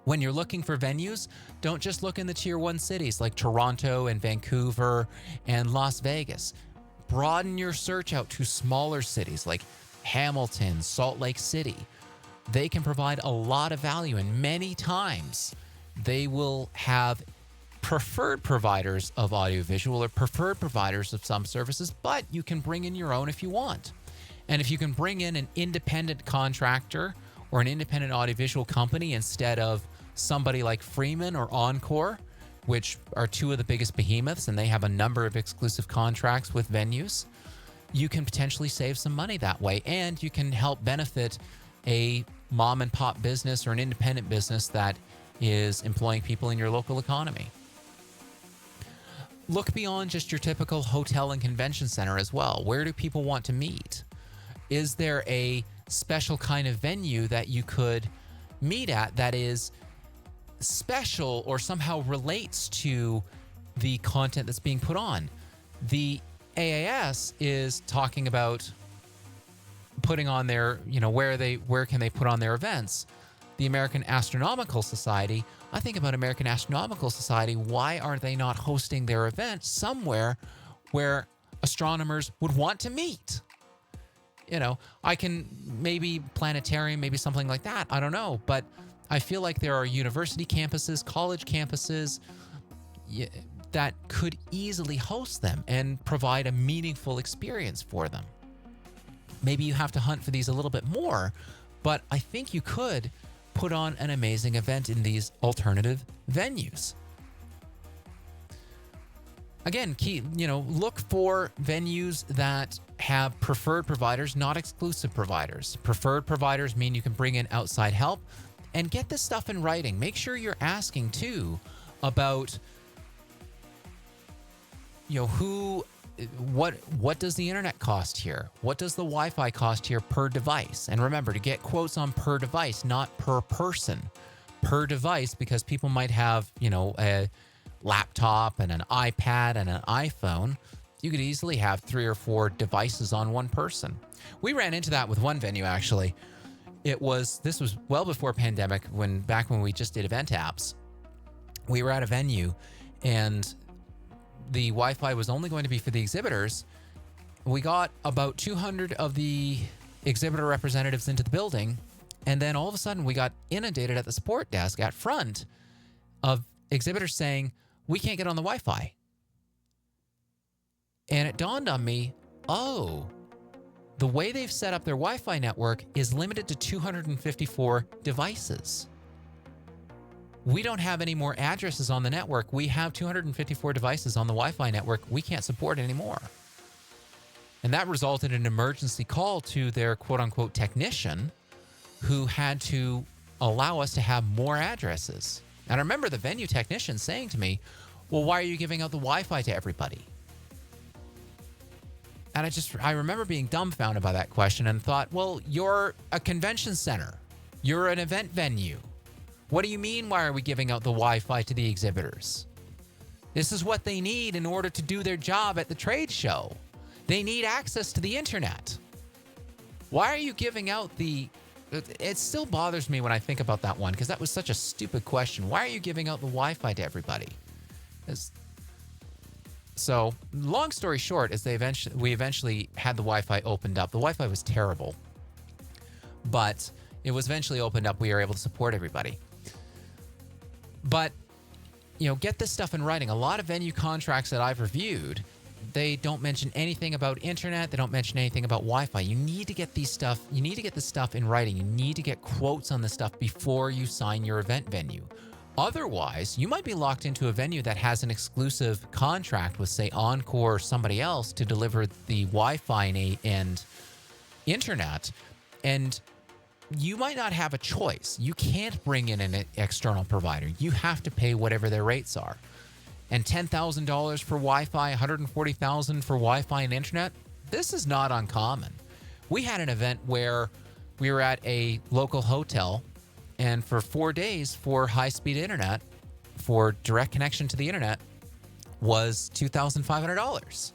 A: When you're looking for venues, don't just look in the tier 1 cities like Toronto and Vancouver and Las Vegas. Broaden your search out to smaller cities like Hamilton, Salt Lake City. They can provide a lot of value, and many times they will have preferred providers of audiovisual or preferred providers of some services, but you can bring in your own if you want. And if you can bring in an independent contractor or an independent audiovisual company instead of somebody like Freeman or Encore, which are two of the biggest behemoths, and they have a number of exclusive contracts with venues, you can potentially save some money that way, and you can help benefit a mom and pop business or an independent business that is employing people in your local economy. Look beyond just your typical hotel and convention center as well. Where do people want to meet? Is there a special kind of venue that you could meet at that is special or somehow relates to the content that's being put on? The AAS is talking about putting on their, where can they put on their events? The American Astronomical Society, I think about American Astronomical Society, why are they not hosting their event somewhere where astronomers would want to meet? I can maybe planetarium, maybe something like that. I don't know. But I feel like there are university campuses, college campuses that could easily host them and provide a meaningful experience for them. Maybe you have to hunt for these a little bit more, but I think you could put on an amazing event in these alternative venues. Again, look for venues that have preferred providers, not exclusive providers. Preferred providers mean you can bring in outside help, and get this stuff in writing. Make sure you're asking too about, what does the internet cost here? What does the Wi-Fi cost here per device? And remember to get quotes on per device, not per person. Per device, because people might have, a laptop and an iPad and an iPhone. You could easily have 3 or 4 devices on one person. We ran into that with one venue, actually. This was well before pandemic, back when we just did event apps. We were at a venue and the Wi-Fi was only going to be for the exhibitors. We got about 200 of the exhibitor representatives into the building, and then all of a sudden we got inundated at the support desk at front of exhibitors saying, we can't get on the Wi-Fi. And it dawned on me, the way they've set up their Wi-Fi network is limited to 254 devices. We don't have any more addresses on the network. We have 254 devices on the Wi-Fi network. We can't support it anymore. And that resulted in an emergency call to their quote-unquote technician, who had to allow us to have more addresses. And I remember the venue technician saying to me, well, why are you giving out the Wi-Fi to everybody? And I remember being dumbfounded by that question and thought, well, you're a convention center. You're an event venue. What do you mean, why are we giving out the Wi-Fi to the exhibitors? This is what they need in order to do their job at the trade show. They need access to the internet. Why are you giving out it still bothers me when I think about that one, because that was such a stupid question. Why are you giving out the Wi-Fi to everybody? So, long story short, is we eventually had the Wi-Fi opened up. The Wi-Fi was terrible, but it was eventually opened up. We were able to support everybody. But, get this stuff in writing. A lot of venue contracts that I've reviewed, they don't mention anything about internet. They don't mention anything about Wi-Fi. You need to get this stuff in writing. You need to get quotes on this stuff before you sign your event venue. Otherwise, you might be locked into a venue that has an exclusive contract with, say, Encore or somebody else to deliver the Wi-Fi and internet, and you might not have a choice. You can't bring in an external provider. You have to pay whatever their rates are. and $10,000 for Wi-Fi, $140,000 for Wi-Fi and internet. This is not uncommon. We had an event where we were at a local hotel, and for 4 days for high-speed internet, for direct connection to the internet, was $2,500.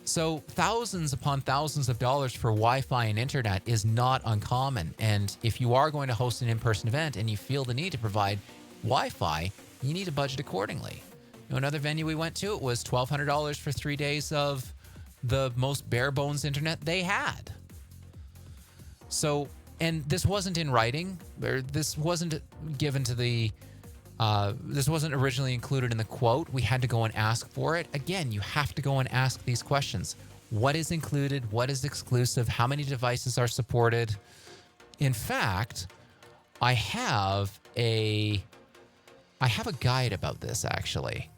A: So thousands upon thousands of dollars for Wi-Fi and internet is not uncommon. And if you are going to host an in-person event and you feel the need to provide Wi-Fi, you need to budget accordingly. Another venue we went to, it was $1,200 for 3 days of the most bare bones internet they had. So, and this wasn't in writing, or this wasn't given to the, this wasn't originally included in the quote. We had to go and ask for it. Again, you have to go and ask these questions. What is included? What is exclusive? How many devices are supported? In fact, I have a guide about this, actually.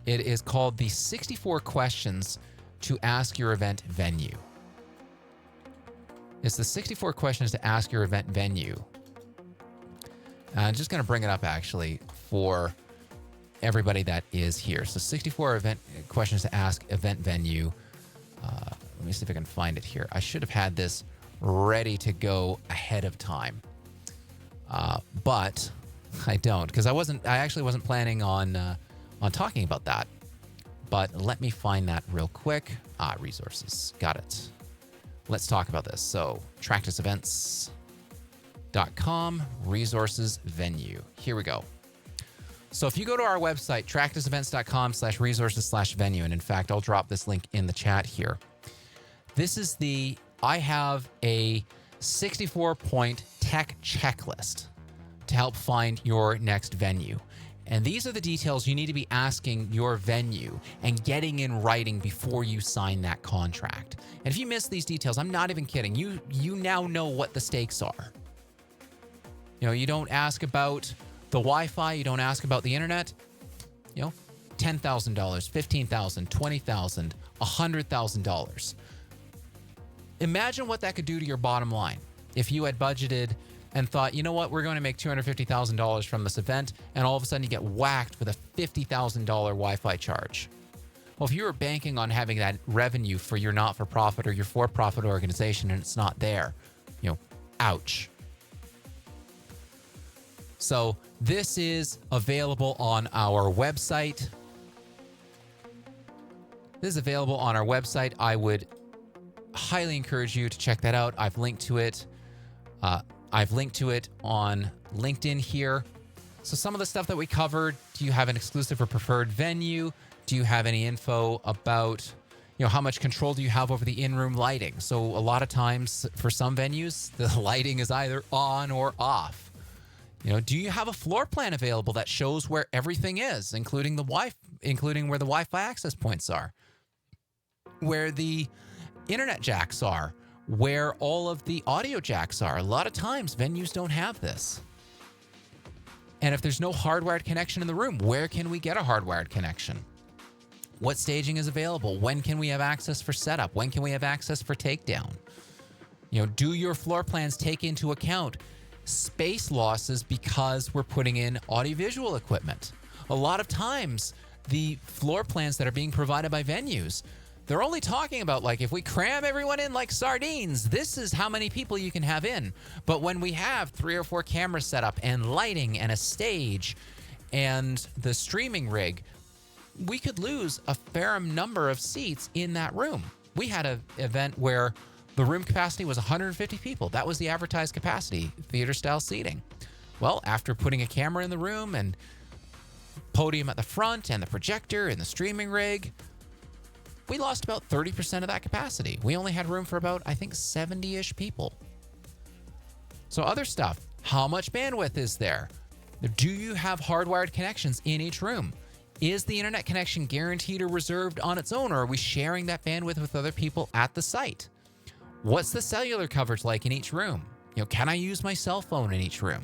A: It is called the 64 Questions to Ask Your Event Venue. It's the 64 questions to ask your event venue. I'm just going to bring it up, actually, for everybody that is here. So 64 event questions to ask event venue. Let me see if I can find it here. I should have had this ready to go ahead of time. But I don't, because I actually wasn't planning on talking about that. But let me find that real quick. Resources. Got it. Let's talk about this. So tractusevents.com, resources venue. Here we go. So if you go to our website, tractusevents.com/resources/venue, and in fact, I'll drop this link in the chat here. This is I have a 64-point tech checklist to help find your next venue. And these are the details you need to be asking your venue and getting in writing before you sign that contract. And if you miss these details, I'm not even kidding. You now know what the stakes are. You don't ask about the Wi-Fi. You don't ask about the internet. $10,000, $15,000, $20,000, $100,000. Imagine what that could do to your bottom line if you had budgeted and thought, you know what, we're going to make $250,000 from this event, and all of a sudden you get whacked with a $50,000 Wi-Fi charge. Well, if you were banking on having that revenue for your not-for-profit or your for-profit organization and it's not there, ouch. So this is available on our website. I would highly encourage you to check that out. I've linked to it. I've linked to it on LinkedIn here. So some of the stuff that we covered, do you have an exclusive or preferred venue? Do you have any info about, how much control do you have over the in-room lighting? So a lot of times for some venues, the lighting is either on or off. Do you have a floor plan available that shows where everything is, including where the Wi-Fi access points are, where the internet jacks are, where all of the audio jacks are? A lot of times venues don't have this. And if there's no hardwired connection in the room, where can we get a hardwired connection? What staging is available? When can we have access for setup? When can we have access for takedown? Do your floor plans take into account space losses because we're putting in audiovisual equipment? A lot of times the floor plans that are being provided by venues, they're only talking about, like, if we cram everyone in like sardines, this is how many people you can have in. But when we have 3 or 4 cameras set up and lighting and a stage and the streaming rig, we could lose a fair number of seats in that room. We had an event where the room capacity was 150 people. That was the advertised capacity, theater-style seating. Well, after putting a camera in the room and podium at the front and the projector and the streaming rig, we lost about 30% of that capacity. We only had room for about, I think, 70-ish people. So other stuff, how much bandwidth is there? Do you have hardwired connections in each room? Is the internet connection guaranteed or reserved on its own, or are we sharing that bandwidth with other people at the site? What's the cellular coverage like in each room? Can I use my cell phone in each room?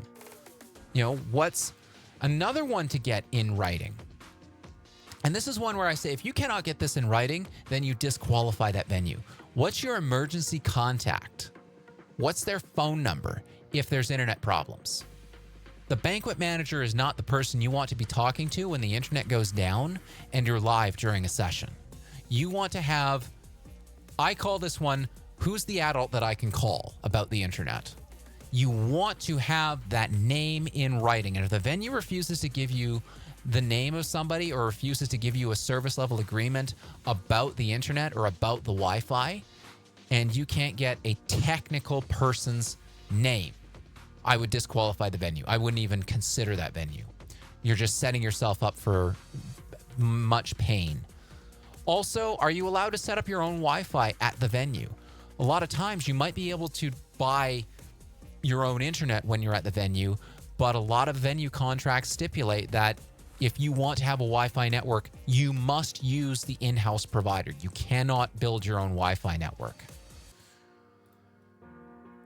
A: What's another one to get in writing? And this is one where I say, if you cannot get this in writing, then you disqualify that venue. What's your emergency contact? What's their phone number if there's internet problems? The banquet manager is not the person you want to be talking to when the internet goes down and you're live during a session. You want to have, I call this one, who's the adult that I can call about the internet? You want to have that name in writing. And if the venue refuses to give you the name of somebody or refuses to give you a service level agreement about the internet or about the Wi-Fi, and you can't get a technical person's name, I would disqualify the venue. I wouldn't even consider that venue. You're just setting yourself up for much pain. Also, are you allowed to set up your own Wi-Fi at the venue? A lot of times you might be able to buy your own internet when you're at the venue, but a lot of venue contracts stipulate that if you want to have a Wi-Fi network, you must use the in-house provider. You cannot build your own Wi-Fi network.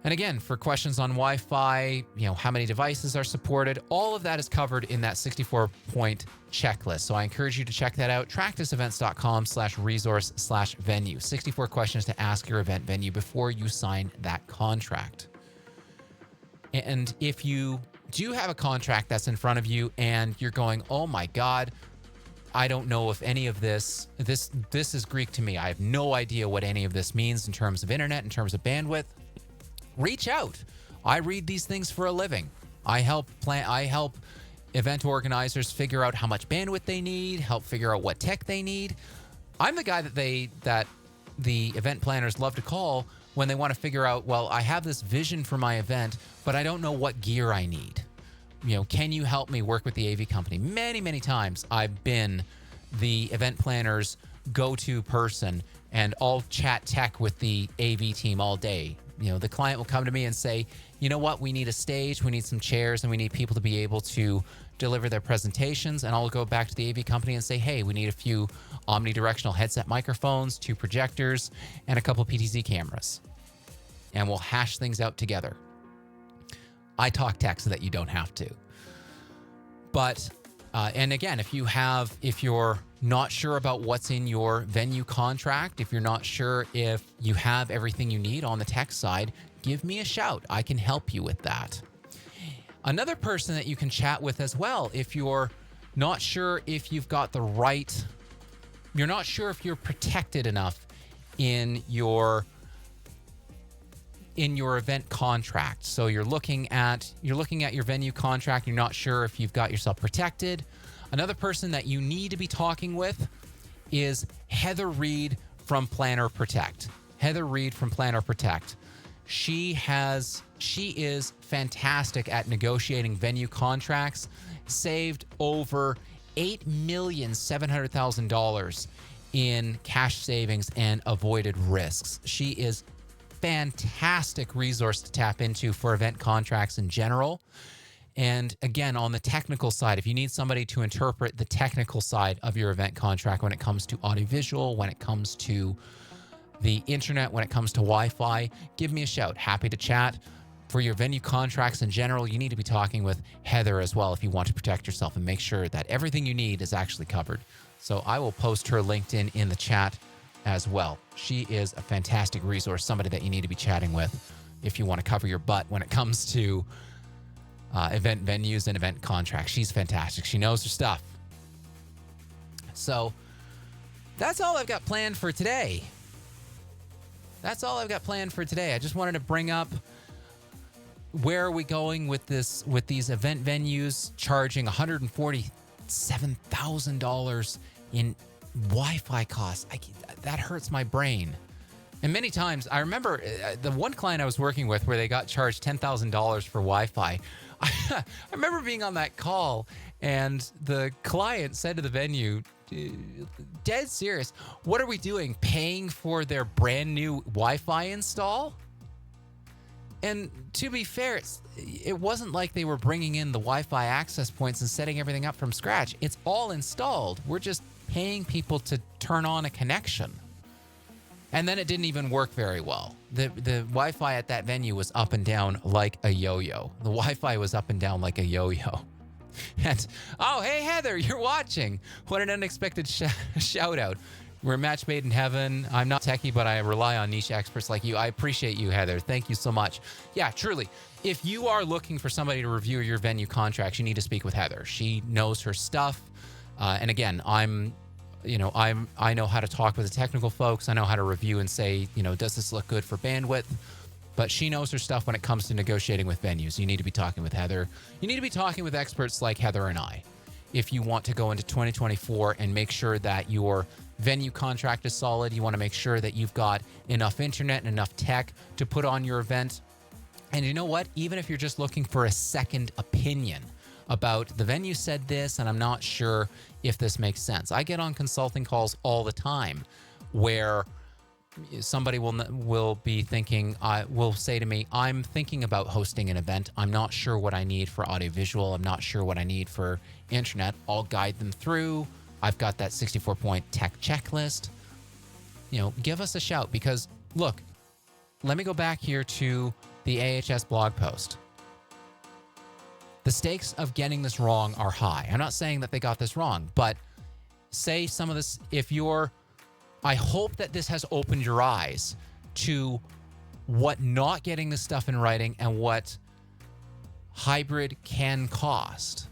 A: And again, for questions on Wi-Fi, how many devices are supported, all of that is covered in that 64-point checklist. So I encourage you to check that out. Tractusevents.com/resource/venue. 64 questions to ask your event venue before you sign that contract. And if you do have a contract that's in front of you and you're going, oh my God, I don't know if any of this is Greek to me. I have no idea what any of this means in terms of internet, in terms of bandwidth. Reach out. I read these things for a living. I help event organizers figure out how much bandwidth they need, help figure out what tech they need. I'm the guy that the event planners love to call when they want to figure out, well, I have this vision for my event, but I don't know what gear I need. Can you help me work with the AV company? Many, many times I've been the event planner's go-to person, and I'll chat tech with the AV team all day. The client will come to me and say, you know what, we need a stage, we need some chairs, and we need people to be able to deliver their presentations. And I'll go back to the AV company and say, hey, we need a few omnidirectional headset microphones, 2 projectors, and a couple PTZ cameras. And we'll hash things out together. I talk tech so that you don't have to. But, and again, if you're not sure about what's in your venue contract, if you're not sure if you have everything you need on the tech side, give me a shout. I can help you with that. Another person that you can chat with as well, if you're not sure if you've got the right, you're not sure if you're protected enough in your event contract. So you're looking at your venue contract, you're not sure if you've got yourself protected. Another person that you need to be talking with is Heather Reed from Planner Protect. Heather Reed from Planner Protect. She is fantastic at negotiating venue contracts, saved over $8,700,000 in cash savings and avoided risks. She is fantastic resource to tap into for event contracts in general. And again, on the technical side, if you need somebody to interpret the technical side of your event contract when it comes to audiovisual, when it comes to the internet, when it comes to Wi-Fi, give me a shout. Happy to chat. For your venue contracts in general, you need to be talking with Heather as well if you want to protect yourself and make sure that everything you need is actually covered. So I will post her LinkedIn in the chat as well. She is a fantastic resource, somebody that you need to be chatting with if you want to cover your butt when it comes to event venues and event contracts. She's fantastic. She knows her stuff. So that's all I've got planned for today. I just wanted to bring up, where are we going with these event venues charging $147,000 in Wi-Fi costs? That hurts my brain. And many times, I remember the one client I was working with where they got charged $10,000 for Wi-Fi. I remember being on that call, and the client said to the venue, dead serious, what are we doing? Paying for their brand new Wi-Fi install? And to be fair, it wasn't like they were bringing in the Wi-Fi access points and setting everything up from scratch. It's all installed. We're just paying people to turn on a connection. And then it didn't even work very well. The Wi-Fi at that venue was up and down like a yo-yo. The Wi-Fi was up and down like a yo-yo. And, oh, hey, Heather, you're watching. What an unexpected shout out. We're a match made in heaven. I'm not techie, but I rely on niche experts like you. I appreciate you, Heather. Thank you so much. Yeah, truly. If you are looking for somebody to review your venue contracts, you need to speak with Heather. She knows her stuff. And again, I know how to talk with the technical folks. I know how to review and say, does this look good for bandwidth? But she knows her stuff when it comes to negotiating with venues. You need to be talking with Heather. You need to be talking with experts like Heather and I if you want to go into 2024 and make sure that your venue contract is solid. You want to make sure that you've got enough internet and enough tech to put on your event. And you know what? Even if you're just looking for a second opinion about the venue said this, and I'm not sure if this makes sense. I get on consulting calls all the time where somebody will be thinking, will say to me, I'm thinking about hosting an event. I'm not sure what I need for audiovisual. I'm not sure what I need for internet. I'll guide them through. I've got that 64-point tech checklist. Give us a shout because, look, let me go back here to the AHS blog post. The stakes of getting this wrong are high. I'm not saying that they got this wrong, but say some of this, I hope that this has opened your eyes to what not getting this stuff in writing and what hybrid can cost.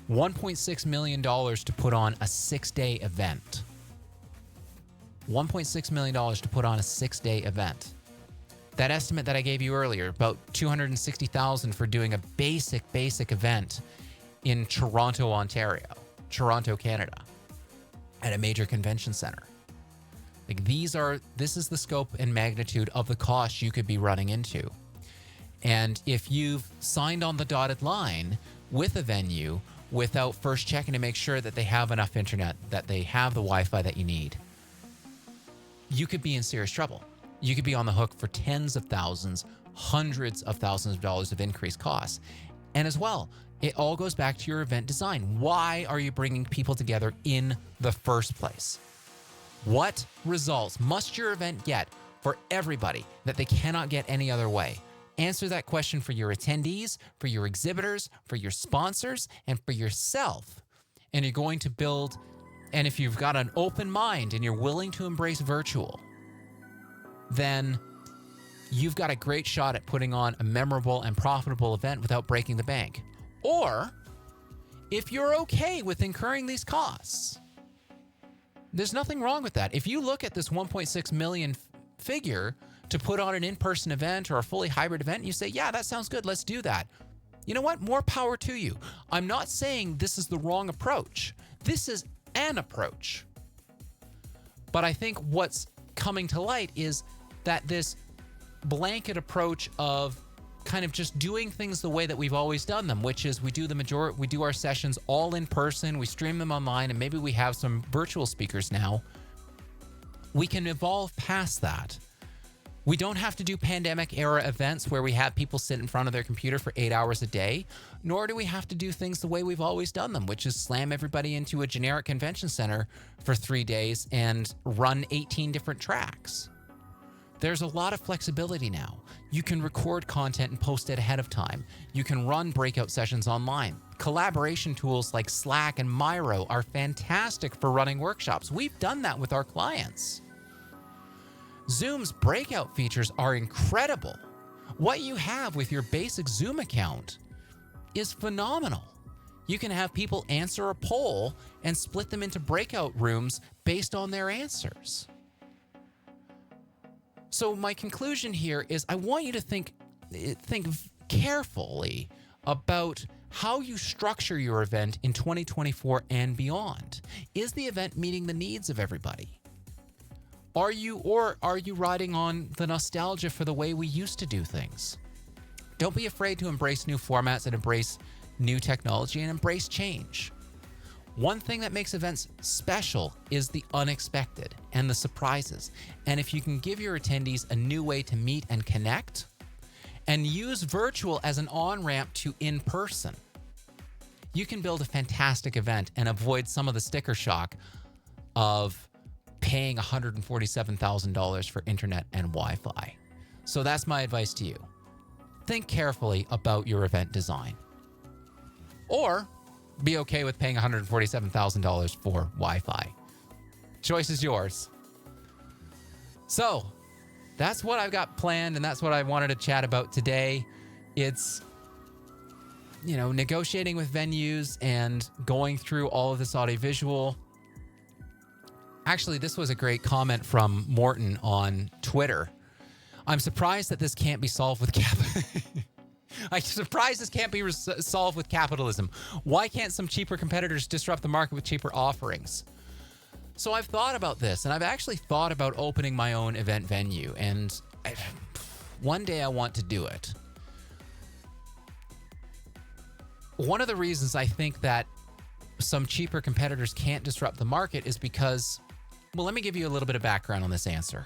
A: $1.6 million to put on a 6-day event. $1.6 million to put on a 6-day event. That estimate that I gave you earlier, about $260,000 for doing a basic event in Toronto, Ontario, Toronto, Canada, at a major convention center. This is the scope and magnitude of the cost you could be running into. And if you've signed on the dotted line with a venue without first checking to make sure that they have enough internet, that they have the Wi-Fi that you need, you could be in serious trouble. You could be on the hook for tens of thousands, hundreds of thousands of dollars of increased costs. And as well, it all goes back to your event design. Why are you bringing people together in the first place? What results must your event get for everybody that they cannot get any other way? Answer that question for your attendees, for your exhibitors, for your sponsors, and for yourself. And you're going to build, and if you've got an open mind and you're willing to embrace virtual, then you've got a great shot at putting on a memorable and profitable event without breaking the bank. Or if you're okay with incurring these costs, there's nothing wrong with that. If you look at this 1.6 million figure to put on an in-person event or a fully hybrid event, and you say, yeah, that sounds good, let's do that. You know what? More power to you. I'm not saying this is the wrong approach. This is an approach. But I think what's coming to light is that this blanket approach of kind of just doing things the way that we've always done them, which is we do our sessions all in person, we stream them online, and maybe we have some virtual speakers now. We can evolve past that. We don't have to do pandemic era events where we have people sit in front of their computer for 8 hours a day, nor do we have to do things the way we've always done them, which is slam everybody into a generic convention center for 3 days and run 18 different tracks. There's a lot of flexibility now. You can record content and post it ahead of time. You can run breakout sessions online. Collaboration tools like Slack and Miro are fantastic for running workshops. We've done that with our clients. Zoom's breakout features are incredible. What you have with your basic Zoom account is phenomenal. You can have people answer a poll and split them into breakout rooms based on their answers. So my conclusion here is I want you to think carefully about how you structure your event in 2024 and beyond. Is the event meeting the needs of everybody? Are you riding on the nostalgia for the way we used to do things? Don't be afraid to embrace new formats and embrace new technology and embrace change. One thing that makes events special is the unexpected and the surprises. And if you can give your attendees a new way to meet and connect and use virtual as an on-ramp to in-person, you can build a fantastic event and avoid some of the sticker shock of paying $147,000 for internet and Wi-Fi. So that's my advice to you. Think carefully about your event design. Or be okay with paying $147,000 for Wi-Fi. choice is yours. So that's what I've got planned, and that's what I wanted to chat about today. It's, negotiating with venues and going through all of this audiovisual. Actually, this was a great comment from Morton on Twitter. I'm surprised that this can't be solved with I'm surprised this can't be solved with capitalism. Why can't some cheaper competitors disrupt the market with cheaper offerings? So I've thought about this, and I've actually thought about opening my own event venue, and one day I want to do it. One of the reasons I think that some cheaper competitors can't disrupt the market is because, well, let me give you a little bit of background on this answer.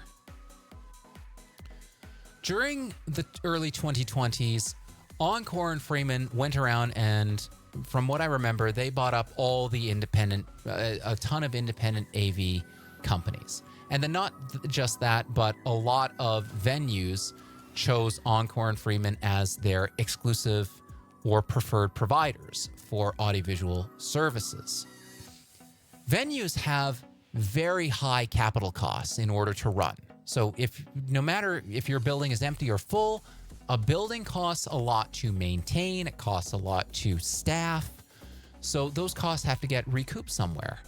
A: During the early 2020s, Encore and Freeman went around and, from what I remember, they bought up all the a ton of independent AV companies. And then not just that, but a lot of venues chose Encore and Freeman as their exclusive or preferred providers for audiovisual services. Venues have very high capital costs in order to run. So no matter if your building is empty or full, a building costs a lot to maintain, it costs a lot to staff. So those costs have to get recouped somewhere.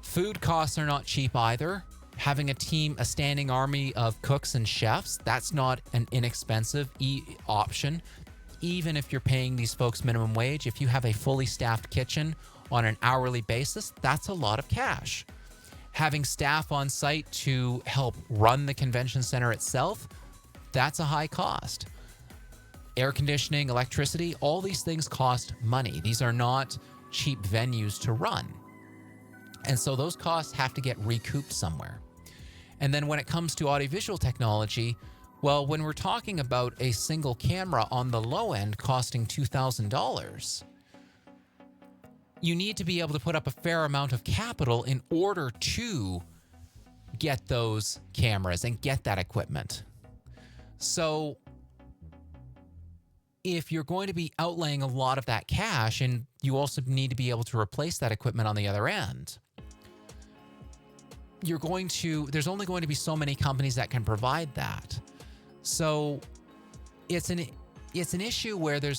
A: Food costs are not cheap either. Having a standing army of cooks and chefs, that's not an inexpensive option. Even if you're paying these folks minimum wage, if you have a fully staffed kitchen on an hourly basis, that's a lot of cash. Having staff on site to help run the convention center itself, that's a high cost. Air conditioning, electricity, all these things cost money. These are not cheap venues to run. And so those costs have to get recouped somewhere. And then when it comes to audiovisual technology, well, when we're talking about a single camera on the low end costing $2,000, you need to be able to put up a fair amount of capital in order to get those cameras and get that equipment. So if you're going to be outlaying a lot of that cash, and you also need to be able to replace that equipment on the other end, there's only going to be so many companies that can provide that. So it's an issue where the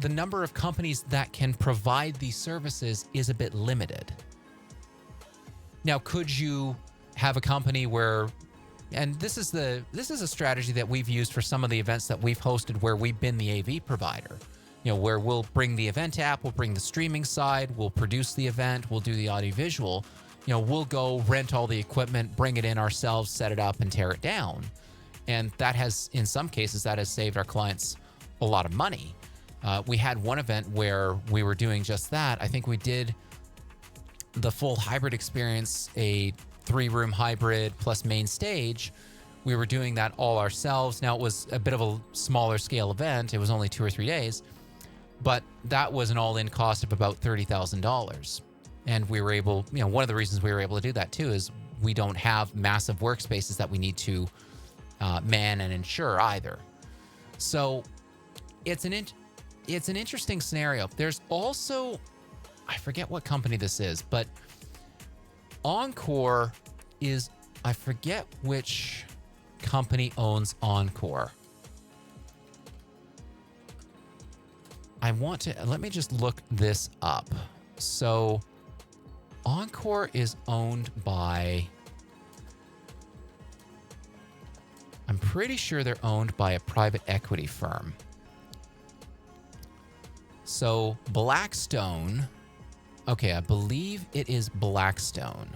A: number of companies that can provide these services is a bit limited. Now, could you have a company where, and this is a strategy that we've used for some of the events that we've hosted where we've been the AV provider, where we'll bring the event app, we'll bring the streaming side, we'll produce the event, we'll do the audiovisual, we'll go rent all the equipment, bring it in ourselves, set it up and tear it down. And in some cases, that has saved our clients a lot of money. We had one event where we were doing just that. I think we did the full hybrid experience, a 3-room hybrid plus main stage. We were doing that all ourselves. Now, it was a bit of a smaller scale event. It was only 2 or 3 days, but that was an all-in cost of about $30,000. And we were able, one of the reasons we were able to do that too is we don't have massive workspaces that we need to man and insure either. So it's an interesting scenario. There's also, I forget what company this is, but Encore I forget which company owns Encore. Let me just look this up. So Encore is owned by, I'm pretty sure they're owned by a private equity firm. So Blackstone, okay, I believe it is Blackstone.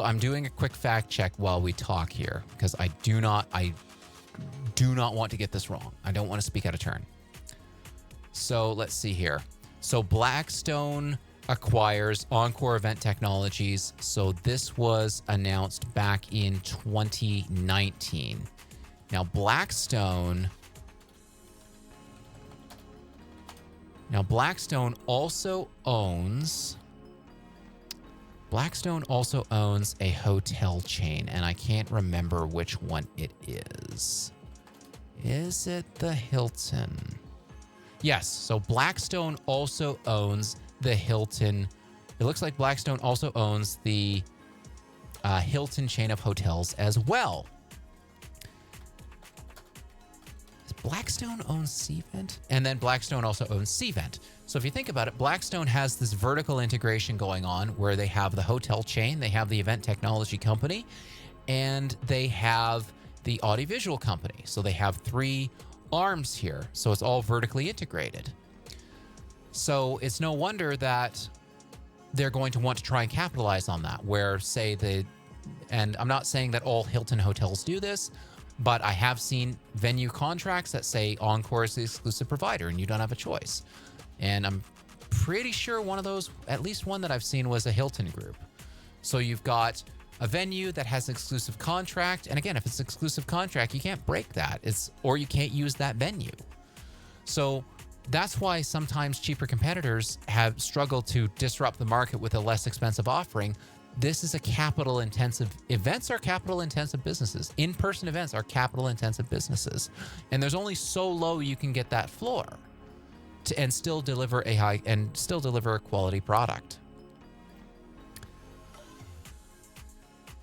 A: I'm doing a quick fact check while we talk here because I do not want to get this wrong. I don't want to speak out of turn. So let's see here. So Blackstone acquires Encore Event Technologies. So this was announced back in 2019. Now Blackstone also owns a hotel chain, and I can't remember which one it is. Is it the Hilton? Yes. So Blackstone also owns the Hilton. It looks like Blackstone also owns the Hilton chain of hotels as well. Blackstone owns Cvent, and then Blackstone also owns Cvent. So if you think about it, Blackstone has this vertical integration going on where they have the hotel chain, they have the event technology company, and they have the audiovisual company. So they have three arms here. So it's all vertically integrated. So it's no wonder that they're going to want to try and capitalize on that, where and I'm not saying that all Hilton hotels do this, but I have seen venue contracts that say Encore is the exclusive provider and you don't have a choice. And I'm pretty sure one of those, at least one that I've seen, was a Hilton group. So you've got a venue that has an exclusive contract. And again, if it's an exclusive contract, you can't break that. Or you can't use that venue. So that's why sometimes cheaper competitors have struggled to disrupt the market with a less expensive offering. This is events are capital intensive businesses. In-person events are capital intensive businesses. And there's only so low you can get that floor and still deliver a quality product.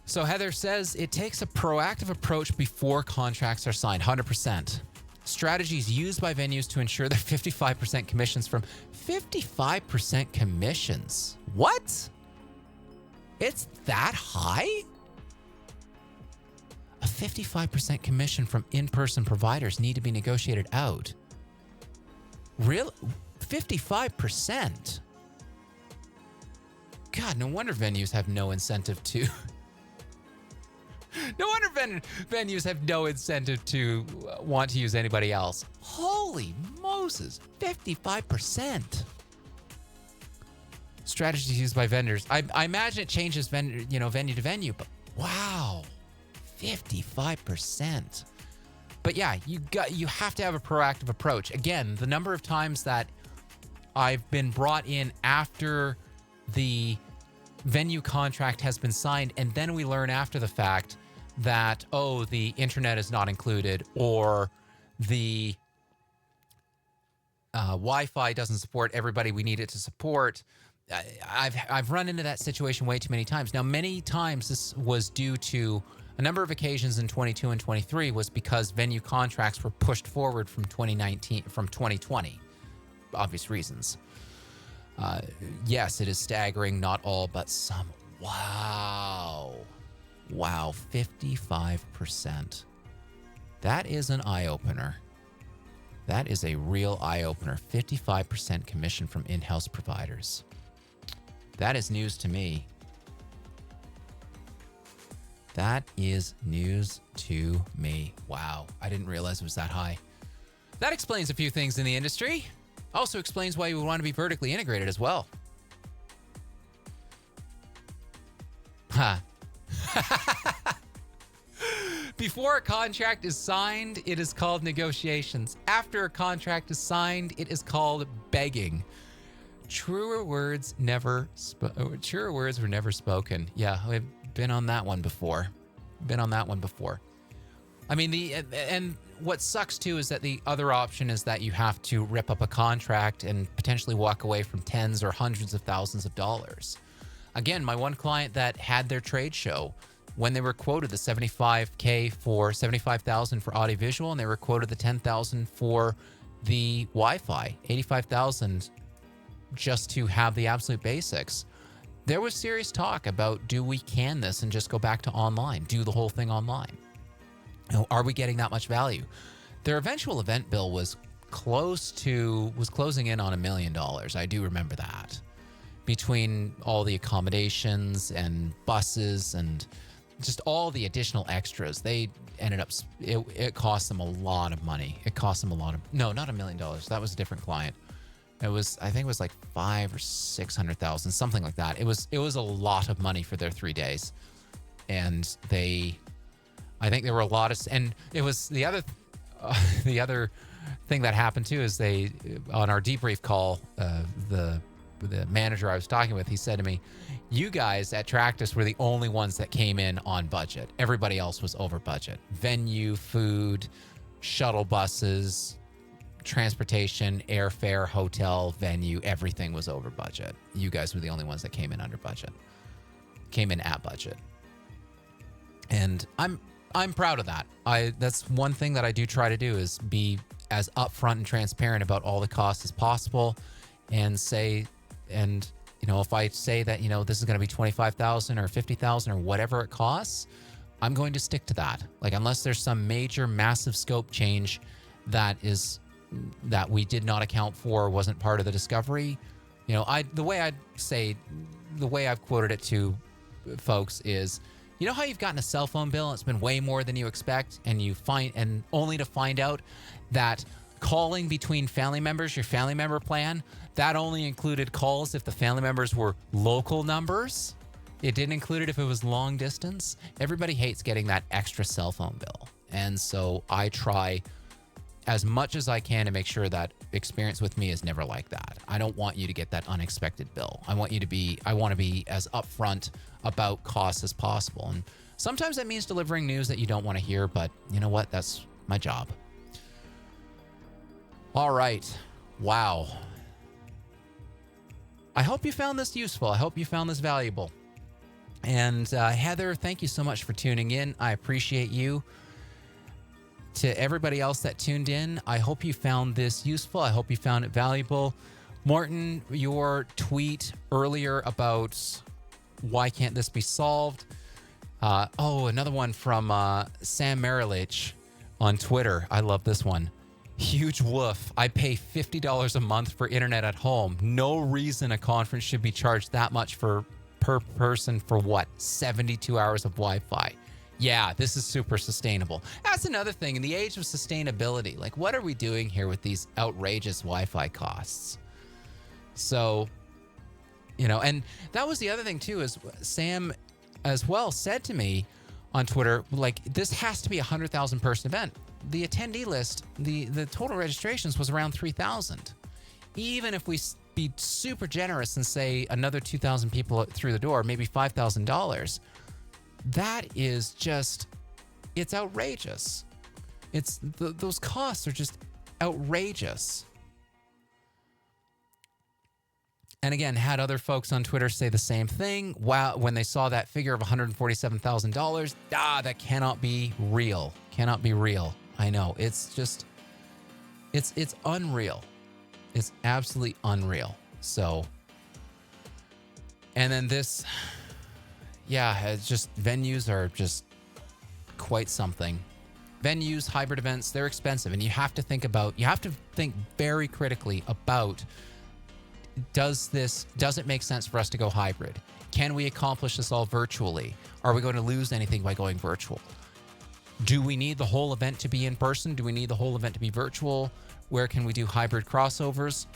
A: So Heather says it takes a proactive approach before contracts are signed, 100%. Strategies used by venues to ensure their 55% commissions from 55% commissions. What? It's that high? A 55% commission from in-person providers need to be negotiated out. Really? 55%? God, no wonder venues have no incentive to... No wonder venues have no incentive to want to use anybody else. Holy Moses, 55%. Strategies used by vendors. I imagine it changes venue to venue, but wow, 55%. But yeah, you have to have a proactive approach. Again, the number of times that I've been brought in after the venue contract has been signed, and then we learn after the fact that, oh, the internet is not included, or the Wi-Fi doesn't support everybody we need it to support. I've run into that situation way too many times. Now, many times this was due to a number of occasions in 22 and 23 was because venue contracts were pushed forward from 2020, obvious reasons. Yes, it is staggering, not all, but some. Wow, 55%. That is an eye-opener. That is a real eye-opener. 55% commission from in-house providers. That is news to me. That is news to me. Wow, I didn't realize it was that high. That explains a few things in the industry. Also explains why you would want to be vertically integrated as well. Huh. Before a contract is signed, it is called negotiations. After a contract is signed, it is called begging. Truer words were never spoken. Yeah, I've been on that one before. I mean, and what sucks too is that the other option is that you have to rip up a contract and potentially walk away from tens or hundreds of thousands of dollars. Again, my one client that had their trade show, when they were quoted the $75,000 for audiovisual, and they were quoted the $10,000 for the Wi-Fi, $85,000 just to have the absolute basics. There was serious talk about, do we can this and just go back to online, do the whole thing online? Are we getting that much value? Their eventual event bill was closing in on $1 million. I do remember that. Between all the accommodations and buses and just all the additional extras, they ended up, it cost them a lot of money. No, not $1 million. That was a different client. I think it was like $500,000 or $600,000, something like that. It was a lot of money for their 3 days. And I think there were a lot of, and it was the other thing that happened too is on our debrief call, the manager I was talking with, he said to me, you guys at Tractus were the only ones that came in on budget. Everybody else was over budget. Venue, food, shuttle buses, transportation, airfare, hotel, venue, everything was over budget. You guys were the only ones that came in under budget. Came in at budget. And I'm proud of that. That's one thing that I do try to do, is be as upfront and transparent about all the costs as possible, and say, and if I say that this is going to be $25,000 or $50,000 or whatever it costs, I'm going to stick to that. Like, unless there's some major massive scope change that we did not account for, wasn't part of the discovery. The way I've quoted it to folks is, how you've gotten a cell phone bill and it's been way more than you expect, and only to find out that calling between family members, your family member plan, that only included calls if the family members were local numbers. It didn't include it if it was long distance. Everybody hates getting that extra cell phone bill. And so I try as much as I can to make sure that experience with me is never like that. I don't want you to get that unexpected bill. I want to be as upfront about costs as possible. And sometimes that means delivering news that you don't want to hear, but you know what? That's my job. All right. Wow. I hope you found this useful. I hope you found this valuable. And Heather, thank you so much for tuning in. I appreciate you. To everybody else that tuned in, I hope you found this useful. I hope you found it valuable. Morton, your tweet earlier about why can't this be solved? Another one from Sam Marilich on Twitter. I love this one. Huge woof. I pay $50 a month for internet at home. No reason a conference should be charged that much per person for what? 72 hours of Wi-Fi. Yeah, this is super sustainable. That's another thing. In the age of sustainability, like, what are we doing here with these outrageous Wi-Fi costs? So, and that was the other thing too, is Sam as well said to me on Twitter, like, this has to be 100,000 person event. The attendee list, the total registrations was around 3,000. Even if we be super generous and say another 2,000 people through the door, maybe $5,000, that is just, it's outrageous. Those costs are just outrageous. And again, had other folks on Twitter say the same thing. Wow, when they saw that figure of $147,000, that cannot be real. Cannot be real. I know. It's just, it's unreal. It's absolutely unreal. So, and then this, it's just, venues are just quite something. Venues, hybrid events, they're expensive. And you have to think very critically about, does it make sense for us to go hybrid? Can we accomplish this all virtually? Are we going to lose anything by going virtual? Do we need the whole event to be in person? Do we need the whole event to be virtual? Where can we do hybrid crossovers?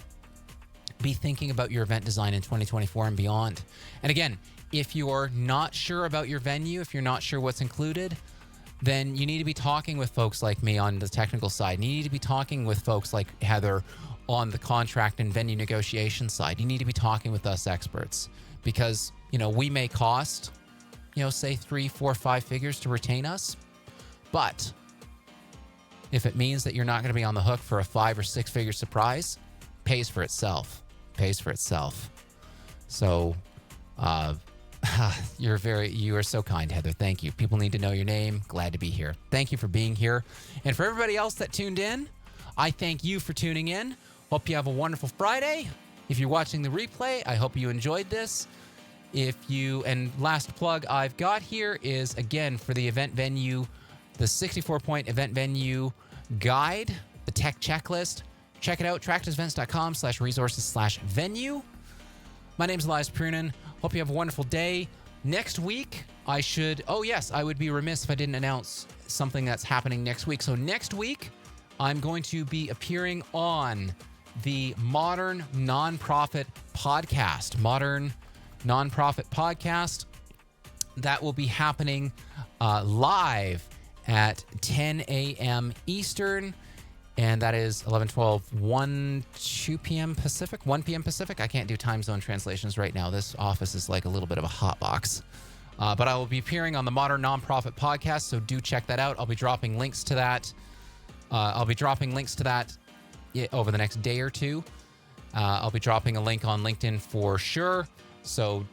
A: Be thinking about your event design in 2024 and beyond. And again, if you're not sure about your venue, if you're not sure what's included, then you need to be talking with folks like me on the technical side. You need to be talking with folks like Heather on the contract and venue negotiation side. You need to be talking with us experts, because, we may cost, say 3, 4, 5 figures to retain us. But if it means that you're not going to be on the hook for a 5 or 6 figure surprise, pays for itself. So, you are so kind, Heather. Thank you. People need to know your name. Glad to be here. Thank you for being here. And for everybody else that tuned in, I thank you for tuning in. Hope you have a wonderful Friday. If you're watching the replay, I hope you enjoyed this. And last plug I've got here is, again, for the event venue, the 64-point event venue guide, the tech checklist. Check it out, tractorsevents.com/resources/venue. My name's Elias Prunin. Hope you have a wonderful day. Next week, I would be remiss if I didn't announce something that's happening next week. So next week, I'm going to be appearing on the Modern Nonprofit Podcast. That will be happening live at 10 a.m. Eastern. And that is 11, 12, 2 p.m. Pacific, 1 p.m. Pacific. I can't do time zone translations right now. This office is like a little bit of a hot box. But I will be appearing on the Modern Nonprofit Podcast, so do check that out. I'll be dropping links to that. over the next day or two. I'll be dropping a link on LinkedIn for sure. So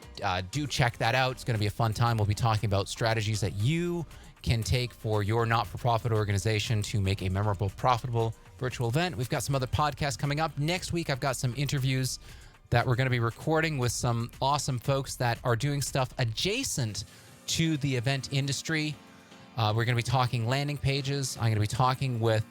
A: do check that out. It's going to be a fun time. We'll be talking about strategies that you can take for your not-for-profit organization to make a memorable, profitable virtual event. We've got some other podcasts coming up. Next week, I've got some interviews that we're going to be recording with some awesome folks that are doing stuff adjacent to the event industry. We're going to be talking landing pages. I'm going to be talking with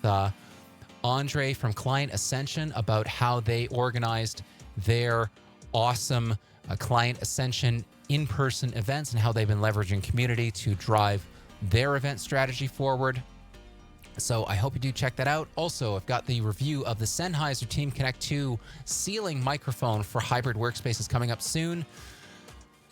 A: Andre from Client Ascension about how they organized their awesome Client Ascension in-person events and how they've been leveraging community to drive their event strategy forward. So I hope you do check that out. Also, I've got the review of the Sennheiser Team Connect 2 ceiling microphone for hybrid workspaces coming up soon,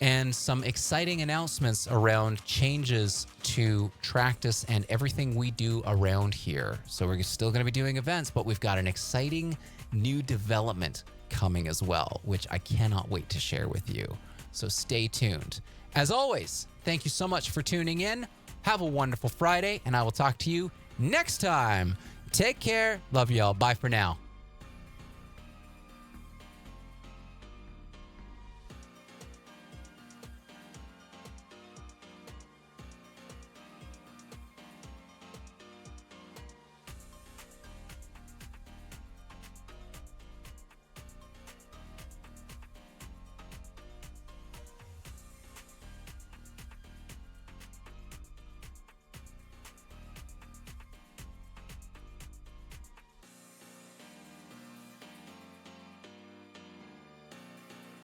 A: and some exciting announcements around changes to Tractus and everything we do around here. So we're still going to be doing events, but we've got an exciting new development coming as well, which I cannot wait to share with you. So stay tuned. As always, thank you so much for tuning in. Have a wonderful Friday, and I will talk to you next time. Take care. Love y'all. Bye for now.